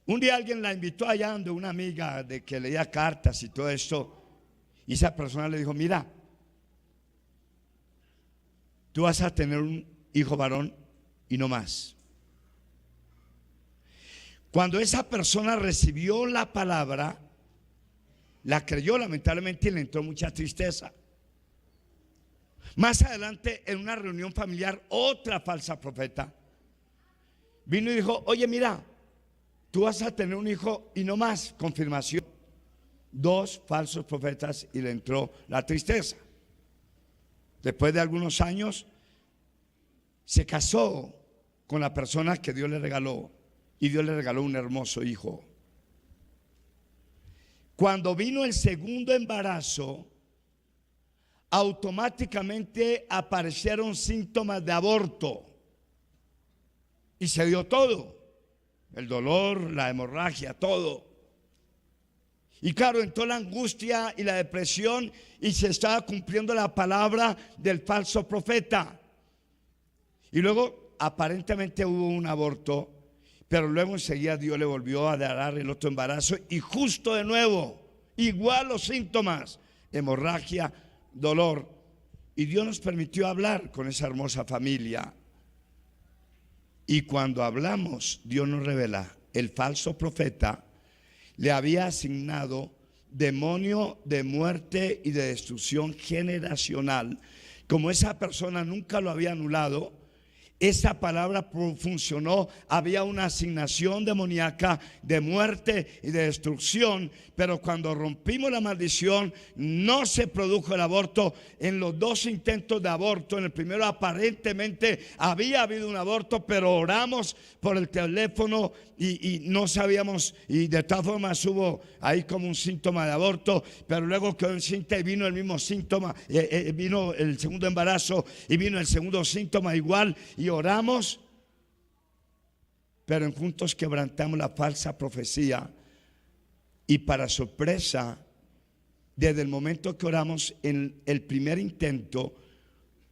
Speaker 1: Un día alguien la invitó allá donde una amiga de que leía cartas y todo esto, y esa persona le dijo: mira, tú vas a tener un hijo varón y no más. Cuando esa persona recibió la palabra, la creyó lamentablemente y le entró mucha tristeza. Más adelante, en una reunión familiar, otra falsa profeta vino y dijo: oye, mira, tú vas a tener un hijo y no más. Confirmación. 2 falsos profetas y le entró la tristeza. Después de algunos años, se casó con la persona que Dios le regaló, y Dios le regaló un hermoso hijo. Cuando vino el segundo embarazo, automáticamente aparecieron síntomas de aborto y se dio todo: el dolor, la hemorragia, todo. Y claro, entró la angustia y la depresión, y se estaba cumpliendo la palabra del falso profeta. Y luego aparentemente hubo un aborto, pero luego enseguida Dios le volvió a dar el otro embarazo, y justo de nuevo, igual los síntomas: hemorragia, dolor. Y Dios nos permitió hablar con esa hermosa familia. Y cuando hablamos, Dios nos revela: el falso profeta le había asignado demonio de muerte y de destrucción generacional. Como esa persona nunca lo había anulado, esa palabra funcionó. Había una asignación demoníaca de muerte y de destrucción, pero cuando rompimos la maldición no se produjo el aborto. En los dos intentos de aborto, en el primero aparentemente había habido un aborto, pero oramos por el teléfono y no sabíamos, y de todas formas hubo ahí como un síntoma de aborto, pero luego quedó encinta y vino el mismo síntoma, vino el segundo embarazo y vino el segundo síntoma igual, y oramos, pero en juntos quebrantamos la falsa profecía. Y para sorpresa, desde el momento que oramos en el primer intento,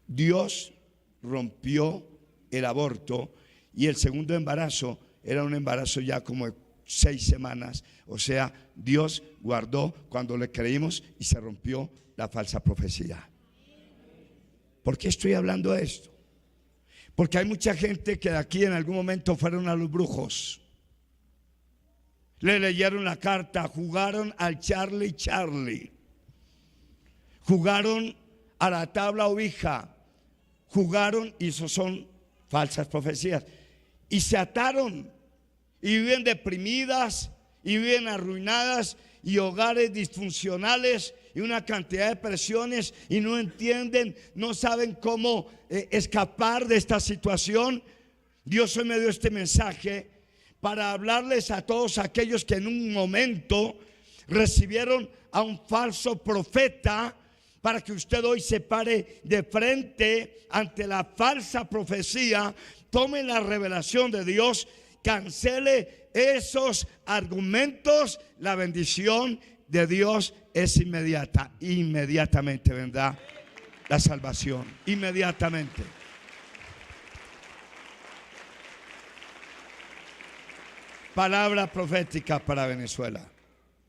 Speaker 1: Dios rompió el aborto, y el segundo embarazo era un embarazo ya como de 6 semanas. O sea, Dios guardó cuando le creímos y se rompió la falsa profecía. ¿Por qué estoy hablando de esto? Porque hay mucha gente que de aquí en algún momento fueron a los brujos, le leyeron la carta, jugaron al Charlie, jugaron a la tabla Ouija, jugaron, y eso son falsas profecías, y se ataron y viven deprimidas y viven arruinadas, y hogares disfuncionales y una cantidad de presiones, y no entienden, no saben cómo escapar de esta situación. Dios hoy me dio este mensaje para hablarles a todos aquellos que en un momento recibieron a un falso profeta, para que usted hoy se pare de frente ante la falsa profecía, tome la revelación de Dios, cancele esos argumentos. La bendición de Dios es inmediata. Inmediatamente vendrá la salvación, inmediatamente. Palabra profética para Venezuela.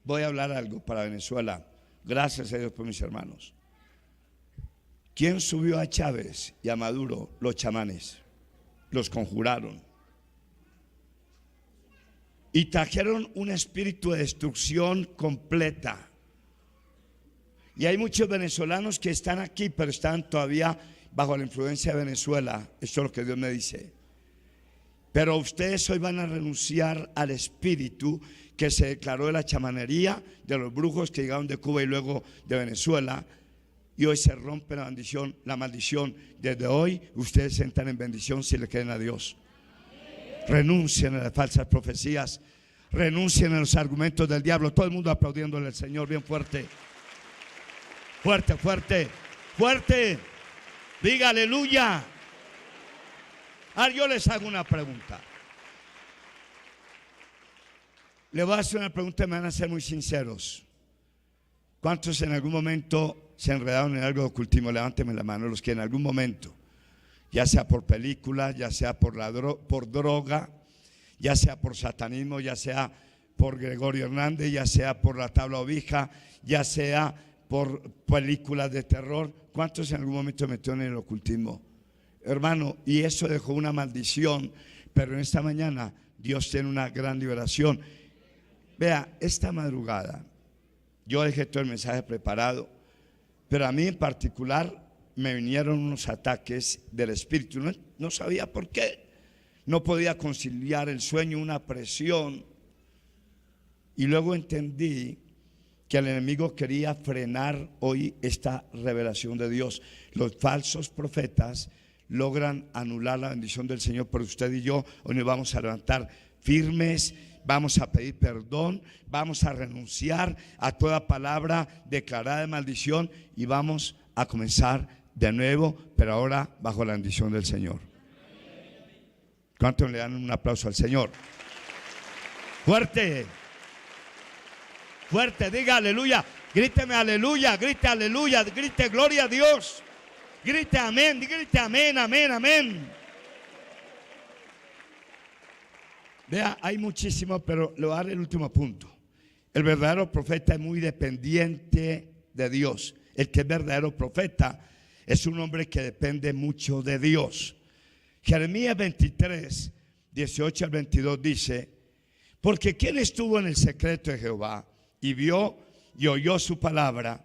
Speaker 1: Voy a hablar algo para Venezuela. Gracias a Dios por mis hermanos. ¿Quién subió a Chávez y a Maduro? Los chamanes. Los conjuraron y trajeron un espíritu de destrucción completa. Y hay muchos venezolanos que están aquí, pero están todavía bajo la influencia de Venezuela. Eso es lo que Dios me dice. Pero ustedes hoy van a renunciar al espíritu que se declaró de la chamanería, de los brujos que llegaron de Cuba y luego de Venezuela. Y hoy se rompe la maldición. Desde hoy ustedes entran en bendición si le creen a Dios. Renuncien a las falsas profecías, renuncien a los argumentos del diablo. Todo el mundo aplaudiéndole al Señor bien fuerte. Fuerte, fuerte, fuerte. Diga aleluya. Ahora yo les hago una pregunta. Le voy a hacer una pregunta y me van a ser muy sinceros. ¿Cuántos en algún momento se enredaron en algo de ocultismo? Levánteme la mano los que en algún momento, ya sea por película, ya sea por droga, ya sea por satanismo, ya sea por Gregorio Hernández, ya sea por la tabla Ouija, ya sea por películas de terror. ¿Cuántos en algún momento metieron en el ocultismo? Hermano, y eso dejó una maldición, pero en esta mañana Dios tiene una gran liberación. Vea, esta madrugada yo dejé todo el mensaje preparado, pero a mí en particular me vinieron unos ataques del espíritu. No sabía por qué. No podía conciliar el sueño, una presión. Y luego entendí que el enemigo quería frenar hoy esta revelación de Dios. Los falsos profetas logran anular la bendición del Señor, pero usted y yo hoy nos vamos a levantar firmes. Vamos a pedir perdón, vamos a renunciar a toda palabra declarada de maldición y vamos a comenzar de nuevo, pero ahora bajo la bendición del Señor. ¿Cuántos le dan un aplauso al Señor? Fuerte, fuerte, diga aleluya, gríteme aleluya, grite gloria a Dios, grite amén, amén, amén. Vea, hay muchísimo, pero le voy a dar el último punto. El verdadero profeta es muy dependiente de Dios. El que es verdadero profeta es un hombre que depende mucho de Dios. Jeremías 23, 18 al 22 dice: porque ¿quién estuvo en el secreto de Jehová y vio y oyó su palabra?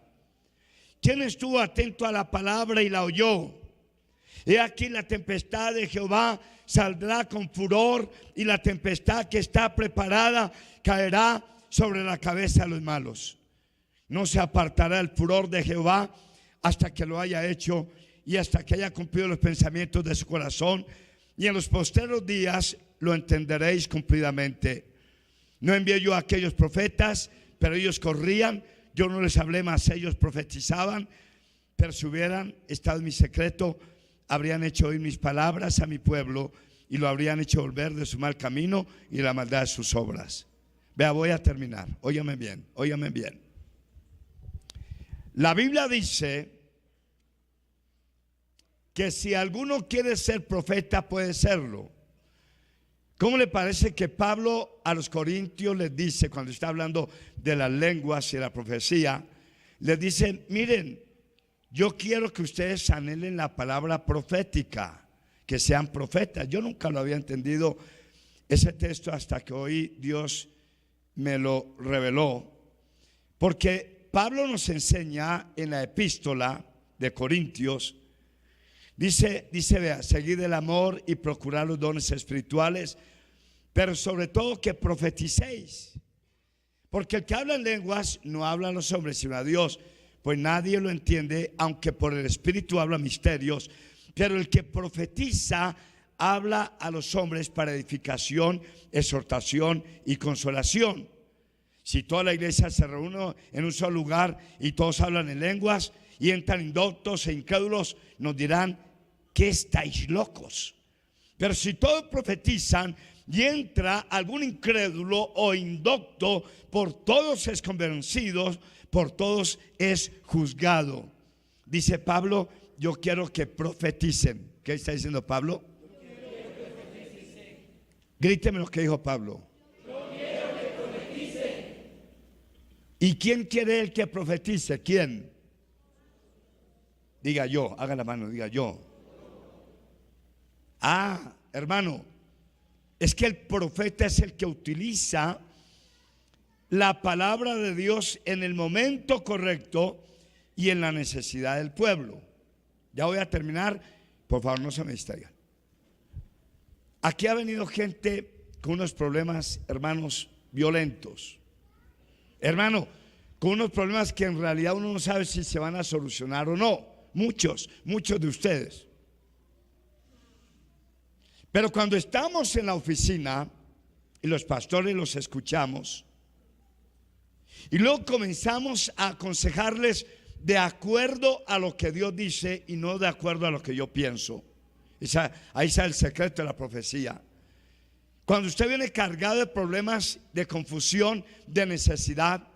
Speaker 1: ¿Quién estuvo atento a la palabra y la oyó? He aquí la tempestad de Jehová saldrá con furor, y la tempestad que está preparada caerá sobre la cabeza de los malos. No se apartará el furor de Jehová hasta que lo haya hecho y hasta que haya cumplido los pensamientos de su corazón, y en los postreros días lo entenderéis cumplidamente. No envié yo a aquellos profetas, pero ellos corrían. Yo no les hablé, más ellos profetizaban. Pero si hubieran estado en mi secreto, habrían hecho oír mis palabras a mi pueblo, y lo habrían hecho volver de su mal camino y de la maldad de sus obras. Vea, voy a terminar. Óigame bien, óigame bien. La Biblia dice que si alguno quiere ser profeta, puede serlo. ¿Cómo le parece que Pablo a los corintios les dice, cuando está hablando de las lenguas y la profecía, les dice: miren, yo quiero que ustedes anhelen la palabra profética, que sean profetas? Yo nunca lo había entendido ese texto hasta que hoy Dios me lo reveló, porque Pablo nos enseña en la epístola de Corintios, dice, vea, seguid el amor y procurad los dones espirituales, pero sobre todo que profeticéis, porque el que habla en lenguas no habla a los hombres sino a Dios, pues nadie lo entiende, aunque por el Espíritu habla misterios. Pero el que profetiza habla a los hombres para edificación, exhortación y consolación. Si toda la iglesia se reúne en un solo lugar y todos hablan en lenguas y entran indoctos e incrédulos, nos dirán: ¿qué estáis locos? Pero si todos profetizan y entra algún incrédulo o indocto, por todos es convencido, por todos es juzgado. Dice Pablo: yo quiero que profeticen. ¿Qué está diciendo Pablo? Gríteme lo que dijo Pablo. Yo quiero que profeticen. ¿Y quién quiere el que profetice? ¿Quién? Diga yo, haga la mano, diga yo. Ah, hermano, es que el profeta es el que utiliza la palabra de Dios en el momento correcto y en la necesidad del pueblo. Ya voy a terminar, por favor no se me distraigan. Aquí ha venido gente con unos problemas, hermanos, violentos. Hermano, con unos problemas que en realidad uno no sabe si se van a solucionar o no. Muchos de ustedes. Pero cuando estamos en la oficina y los pastores los escuchamos, y luego comenzamos a aconsejarles de acuerdo a lo que Dios dice y no de acuerdo a lo que yo pienso. Ahí está el secreto de la profecía. Cuando usted viene cargado de problemas, de confusión, de necesidad,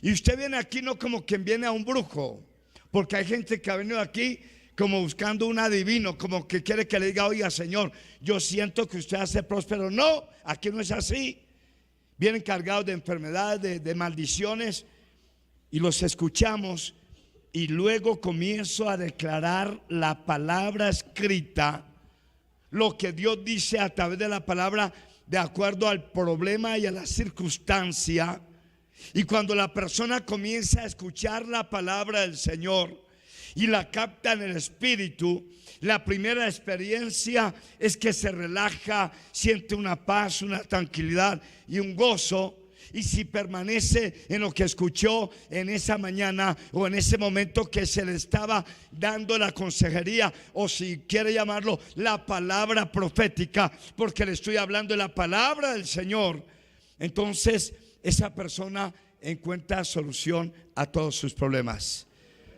Speaker 1: y usted viene aquí no como quien viene a un brujo, porque hay gente que ha venido aquí como buscando un adivino, como que quiere que le diga: oiga, Señor, yo siento que usted hace próspero. No, aquí no es así. Vienen cargados de enfermedades, de maldiciones, y los escuchamos, y luego comienzo a declarar la palabra escrita, lo que Dios dice a través de la palabra, de acuerdo al problema y a la circunstancia. Y cuando la persona comienza a escuchar la palabra del Señor y la capta en el espíritu, la primera experiencia es que se relaja, siente una paz, una tranquilidad y un gozo. Y si permanece en lo que escuchó en esa mañana o en ese momento que se le estaba dando la consejería, o si quiere llamarlo la palabra profética, porque le estoy hablando de la palabra del Señor, entonces esa persona encuentra solución a todos sus problemas,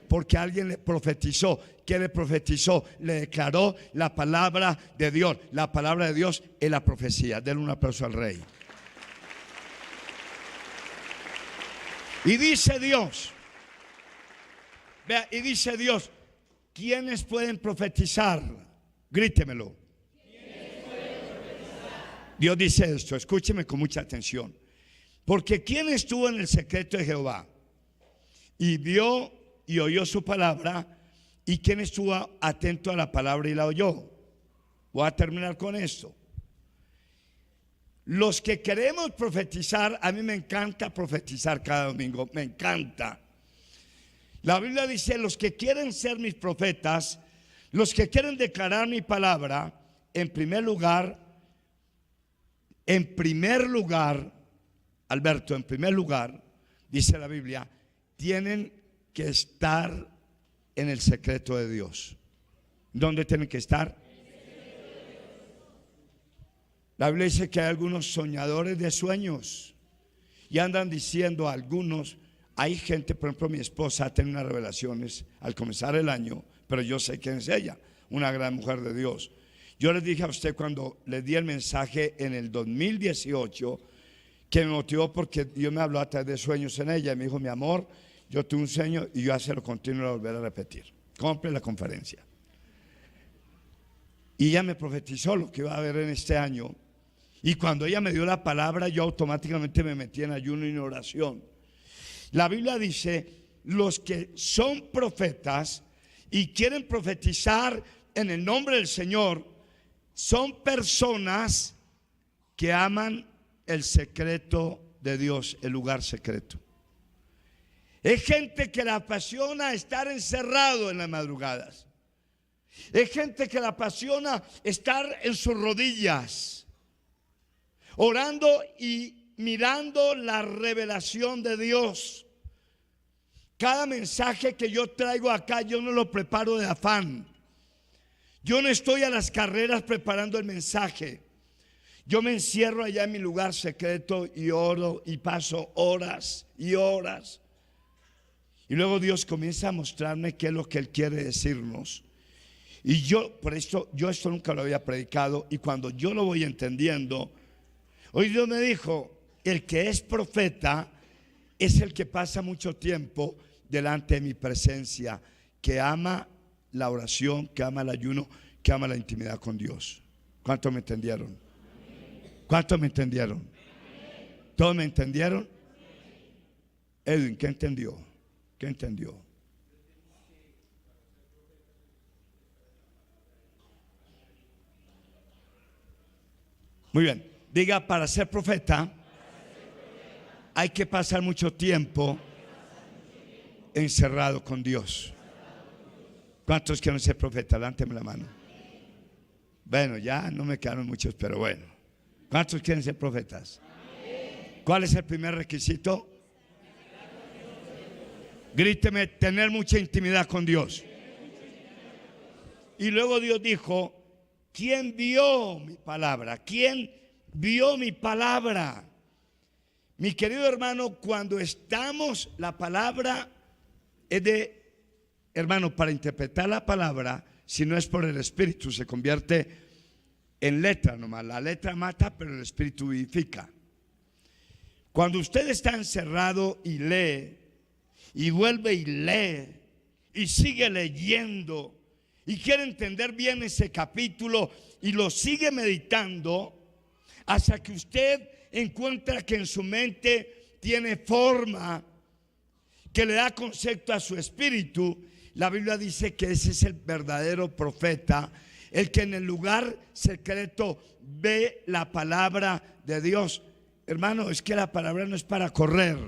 Speaker 1: porque alguien le profetizó. ¿Qué le profetizó? Le declaró la palabra de Dios. La palabra de Dios es la profecía. Denle un aplauso al Rey. Y dice Dios, vea, y dice Dios: ¿quiénes pueden profetizar? Grítemelo. ¿Quiénes pueden profetizar? Dios dice esto, escúcheme con mucha atención. Porque ¿quién estuvo en el secreto de Jehová y vio y oyó su palabra? ¿Y quién estuvo atento a la palabra y la oyó? Voy a terminar con esto. Los que queremos profetizar, a mí me encanta profetizar cada domingo, me encanta. La Biblia dice: los que quieren ser mis profetas Los que quieren declarar mi palabra, en primer lugar, Alberto, en primer lugar, dice la Biblia, tienen que estar en el secreto de Dios. ¿Dónde tienen que estar? La Biblia dice que hay algunos soñadores de sueños y andan diciendo a algunos, hay gente, por ejemplo, mi esposa ha tenido unas revelaciones al comenzar el año, pero yo sé quién es ella, una gran mujer de Dios. Yo les dije a usted cuando les di el mensaje en el 2018 que me motivó porque Dios me habló a través de sueños en ella y me dijo, mi amor, yo tuve un sueño y yo se lo continuo a volver a repetir. Compre la conferencia. Y ella me profetizó lo que iba a haber en este año. Y cuando ella me dio la palabra, yo automáticamente me metí en ayuno y en oración. La Biblia dice, los que son profetas y quieren profetizar en el nombre del Señor, son personas que aman el secreto de Dios, el lugar secreto. Es gente que le apasiona estar encerrado en las madrugadas. Es gente que le apasiona estar en sus rodillas, orando y mirando la revelación de Dios. Cada mensaje que yo traigo acá, yo no lo preparo de afán. Yo no estoy a las carreras preparando el mensaje. Yo me encierro allá en mi lugar secreto y oro y paso horas y horas. Y luego Dios comienza a mostrarme qué es lo que Él quiere decirnos. Y yo, por esto, yo esto nunca lo había predicado. Y cuando yo lo voy entendiendo, hoy Dios me dijo, el que es profeta es el que pasa mucho tiempo delante de mi presencia, que ama la oración, que ama el ayuno, que ama la intimidad con Dios. ¿Cuántos me entendieron? ¿Cuántos me entendieron? ¿Todos me entendieron? Edwin, ¿qué entendió? ¿Qué entendió? Muy bien, diga, para ser profeta hay que pasar mucho tiempo encerrado con Dios. ¿Cuántos quieren ser profeta? Levánteme la mano. Bueno, ya no me quedaron muchos, pero bueno. ¿Cuántos quieren ser profetas? ¿Cuál es el primer requisito? Gríteme, tener mucha intimidad con Dios. Y luego Dios dijo, ¿quién vio mi palabra? ¿Quién vio mi palabra? Mi querido hermano, cuando estamos, la palabra es de, hermano, para interpretar la palabra, si no es por el Espíritu, se convierte en letra nomás. La letra mata, pero el Espíritu vivifica. Cuando usted está encerrado y lee, y vuelve y lee, y sigue leyendo, y quiere entender bien ese capítulo, y lo sigue meditando, hasta que usted encuentra que en su mente tiene forma, que le da concepto a su espíritu. La Biblia dice que ese es el verdadero profeta, el que en el lugar secreto ve la palabra de Dios. Hermano, es que la palabra no es para correr.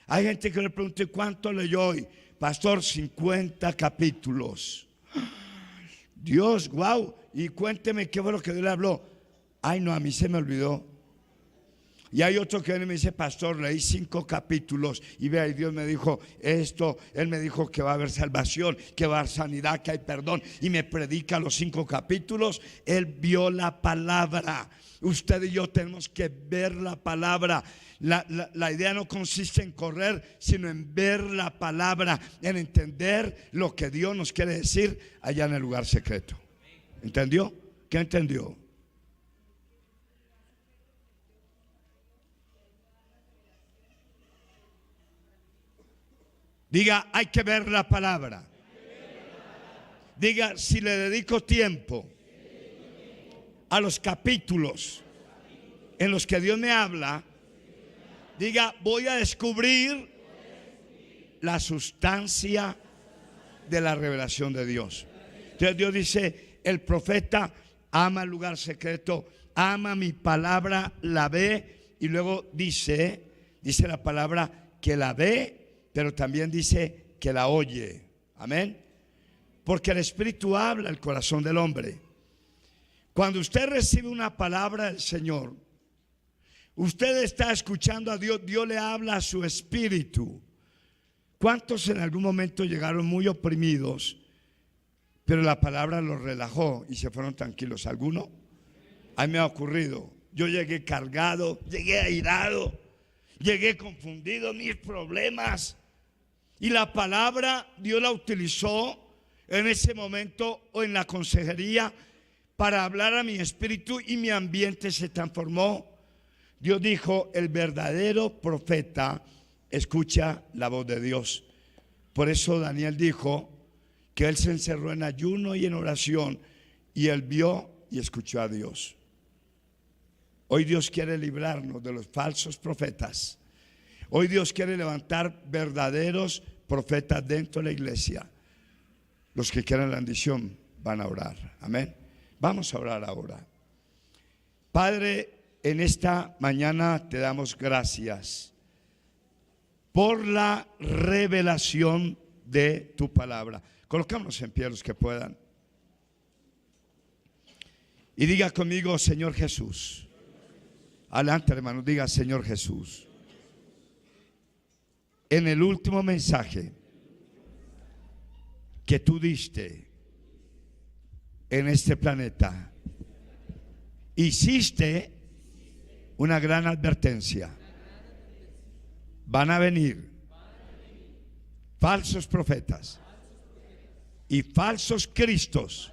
Speaker 1: Hay gente que le pregunta, ¿cuánto leyó hoy? Pastor, 50 capítulos. Dios, wow. Y cuénteme qué fue lo que Dios le habló. Ay, no, a mí se me olvidó. Y hay otro que viene y me dice, pastor, leí 5 capítulos y vea, y Dios me dijo esto, Él me dijo que va a haber salvación, que va a haber sanidad, que hay perdón, y me predica los 5 capítulos. Él vio la palabra. Usted y yo tenemos que ver la palabra. La idea no consiste en correr, sino en ver la palabra, en entender lo que Dios nos quiere decir allá en el lugar secreto. ¿Entendió? ¿Qué entendió? Diga, hay que ver la palabra. Diga, si le dedico tiempo a los capítulos en los que Dios me habla, diga, voy a descubrir la sustancia de la revelación de Dios. Entonces Dios dice, el profeta ama el lugar secreto, ama mi palabra, la ve, y luego dice la palabra que la ve, pero también dice que la oye. Amén. porque el Espíritu habla al corazón del hombre. Cuando usted recibe una palabra del Señor, usted está escuchando a Dios, Dios le habla a su espíritu. ¿Cuántos en algún momento llegaron muy oprimidos, pero la palabra los relajó y se fueron tranquilos? ¿Alguno? A mí me ha ocurrido. Yo llegué cargado, llegué airado, llegué confundido, mis problemas. Y la palabra Dios la utilizó en ese momento o en la consejería para hablar a mi espíritu y mi ambiente se transformó. Dios dijo: el verdadero profeta escucha la voz de Dios. Por eso Daniel dijo que él se encerró en ayuno y en oración y él vio y escuchó a Dios. Hoy Dios quiere librarnos de los falsos profetas. Hoy Dios quiere levantar verdaderos profetas dentro de la iglesia. Los que quieran la bendición van a orar. Amén. Vamos a orar ahora. Padre, en esta mañana te damos gracias por la revelación de tu palabra. Colocámonos en pie los que puedan. Y diga conmigo: Señor Jesús. Adelante, hermano, diga: Señor Jesús. En el último mensaje que tú diste en este planeta, hiciste una gran advertencia. Van a venir falsos profetas y falsos cristos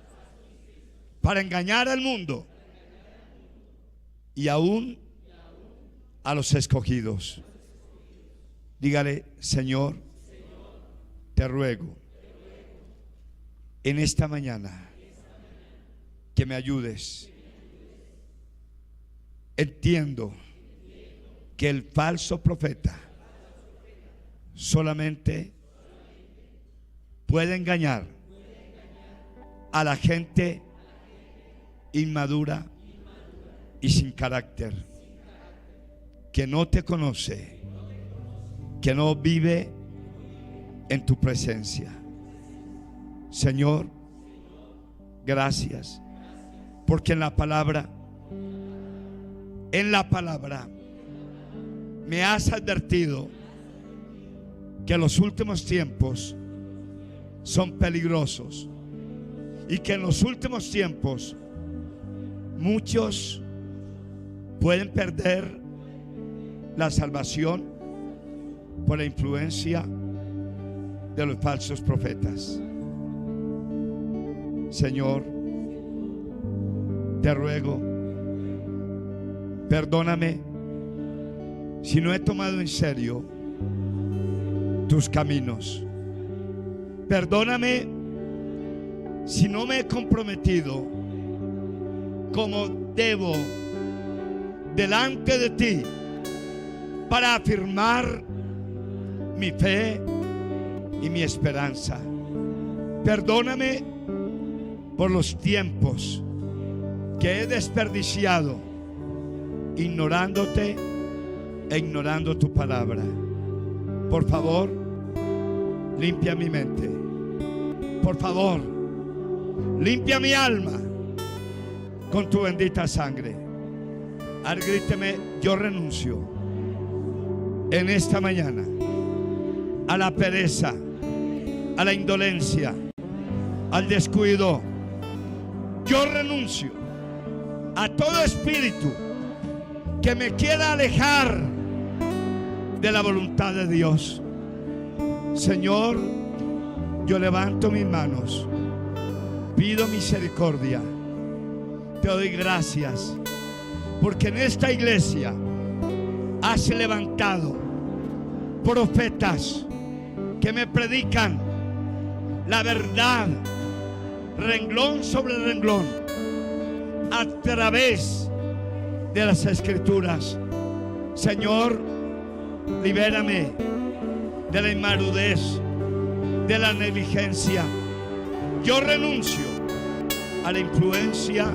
Speaker 1: para engañar al mundo y aún a los escogidos. Dígale: Señor, te ruego en esta mañana que me ayudes. Entiendo que el falso profeta solamente puede engañar a la gente inmadura y sin carácter, que no te conoce, que no vive en tu presencia. Señor, gracias, porque en la palabra me has advertido que los últimos tiempos son peligrosos y que en los últimos tiempos muchos pueden perder la salvación por la influencia de los falsos profetas. Señor, te ruego, perdóname si no he tomado en serio tus caminos. Perdóname si no me he comprometido como debo delante de ti para afirmar mi fe y mi esperanza. Perdóname por los tiempos que he desperdiciado ignorándote e ignorando tu palabra. Por favor, limpia mi mente. Por favor, limpia mi alma con tu bendita sangre. Gríteme: yo renuncio en esta mañana a la pereza, a la indolencia, al descuido. Yo renuncio a todo espíritu que me quiera alejar de la voluntad de Dios. Señor, yo levanto mis manos, pido misericordia, te doy gracias, porque en esta iglesia has levantado profetas que me predican la verdad, renglón sobre renglón, a través de las Escrituras. Señor, libérame de la inmadurez, de la negligencia. Yo renuncio a la influencia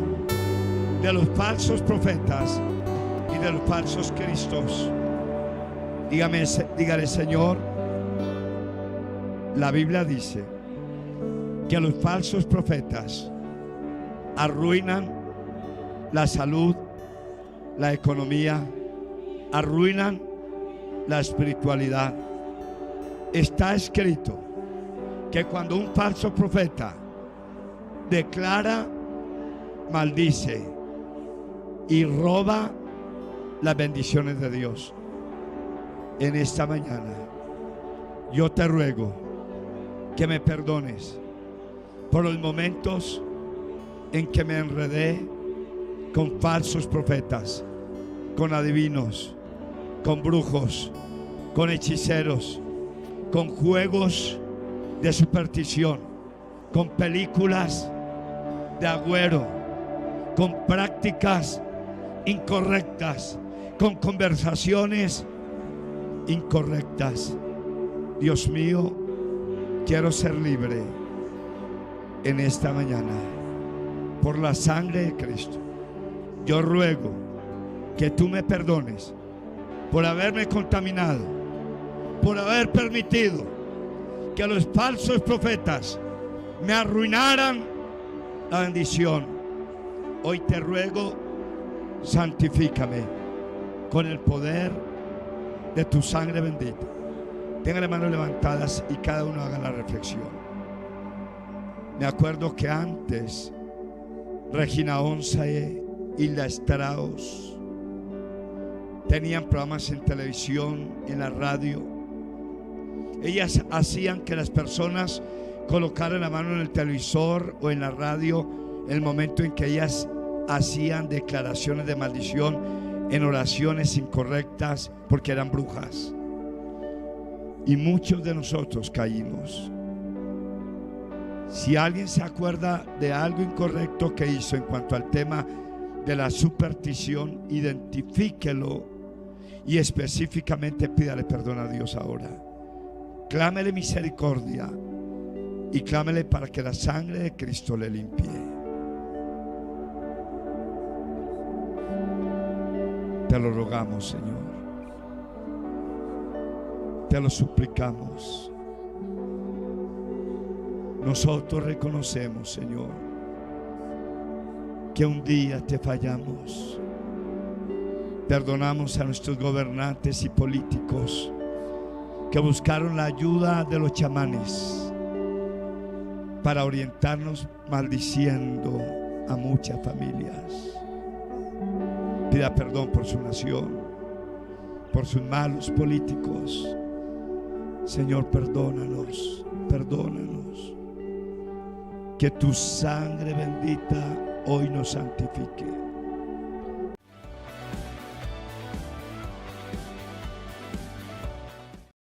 Speaker 1: de los falsos profetas y de los falsos cristos. Dígale: Señor, la Biblia dice que los falsos profetas arruinan la salud, la economía, arruinan la espiritualidad. Está escrito que cuando un falso profeta declara, maldice y roba las bendiciones de Dios, en esta mañana yo te ruego que me perdones por los momentos en que me enredé con falsos profetas, con adivinos, con brujos, con hechiceros, con juegos de superstición, con películas de agüero, con prácticas incorrectas, con conversaciones incorrectas. Dios mío, quiero ser libre en esta mañana por la sangre de Cristo. Yo ruego que tú me perdones por haberme contaminado, por haber permitido que los falsos profetas me arruinaran la bendición. Hoy te ruego, santifícame con el poder de tu sangre bendita. Tenga las manos levantadas y cada uno haga la reflexión. Me acuerdo que antes Regina Once, Hilda Strauss tenían programas en televisión, en la radio. Ellas hacían que las personas colocaran la mano en el televisor o en la radio en el momento en que ellas hacían declaraciones de maldición en oraciones incorrectas, porque eran brujas. Y muchos de nosotros caímos. Si alguien se acuerda de algo incorrecto que hizo en cuanto al tema de la superstición, identifíquelo y específicamente pídale perdón a Dios ahora. Clámele misericordia y clámele para que la sangre de Cristo le limpie. Te lo rogamos, Señor. Te lo suplicamos. Nosotros reconocemos, Señor, que un día te fallamos. Perdonamos a nuestros gobernantes y políticos que buscaron la ayuda de los chamanes para orientarnos, maldiciendo a muchas familias. Pida perdón por su nación, por sus malos políticos. Señor, perdónanos, perdónanos. Que tu sangre bendita hoy nos santifique.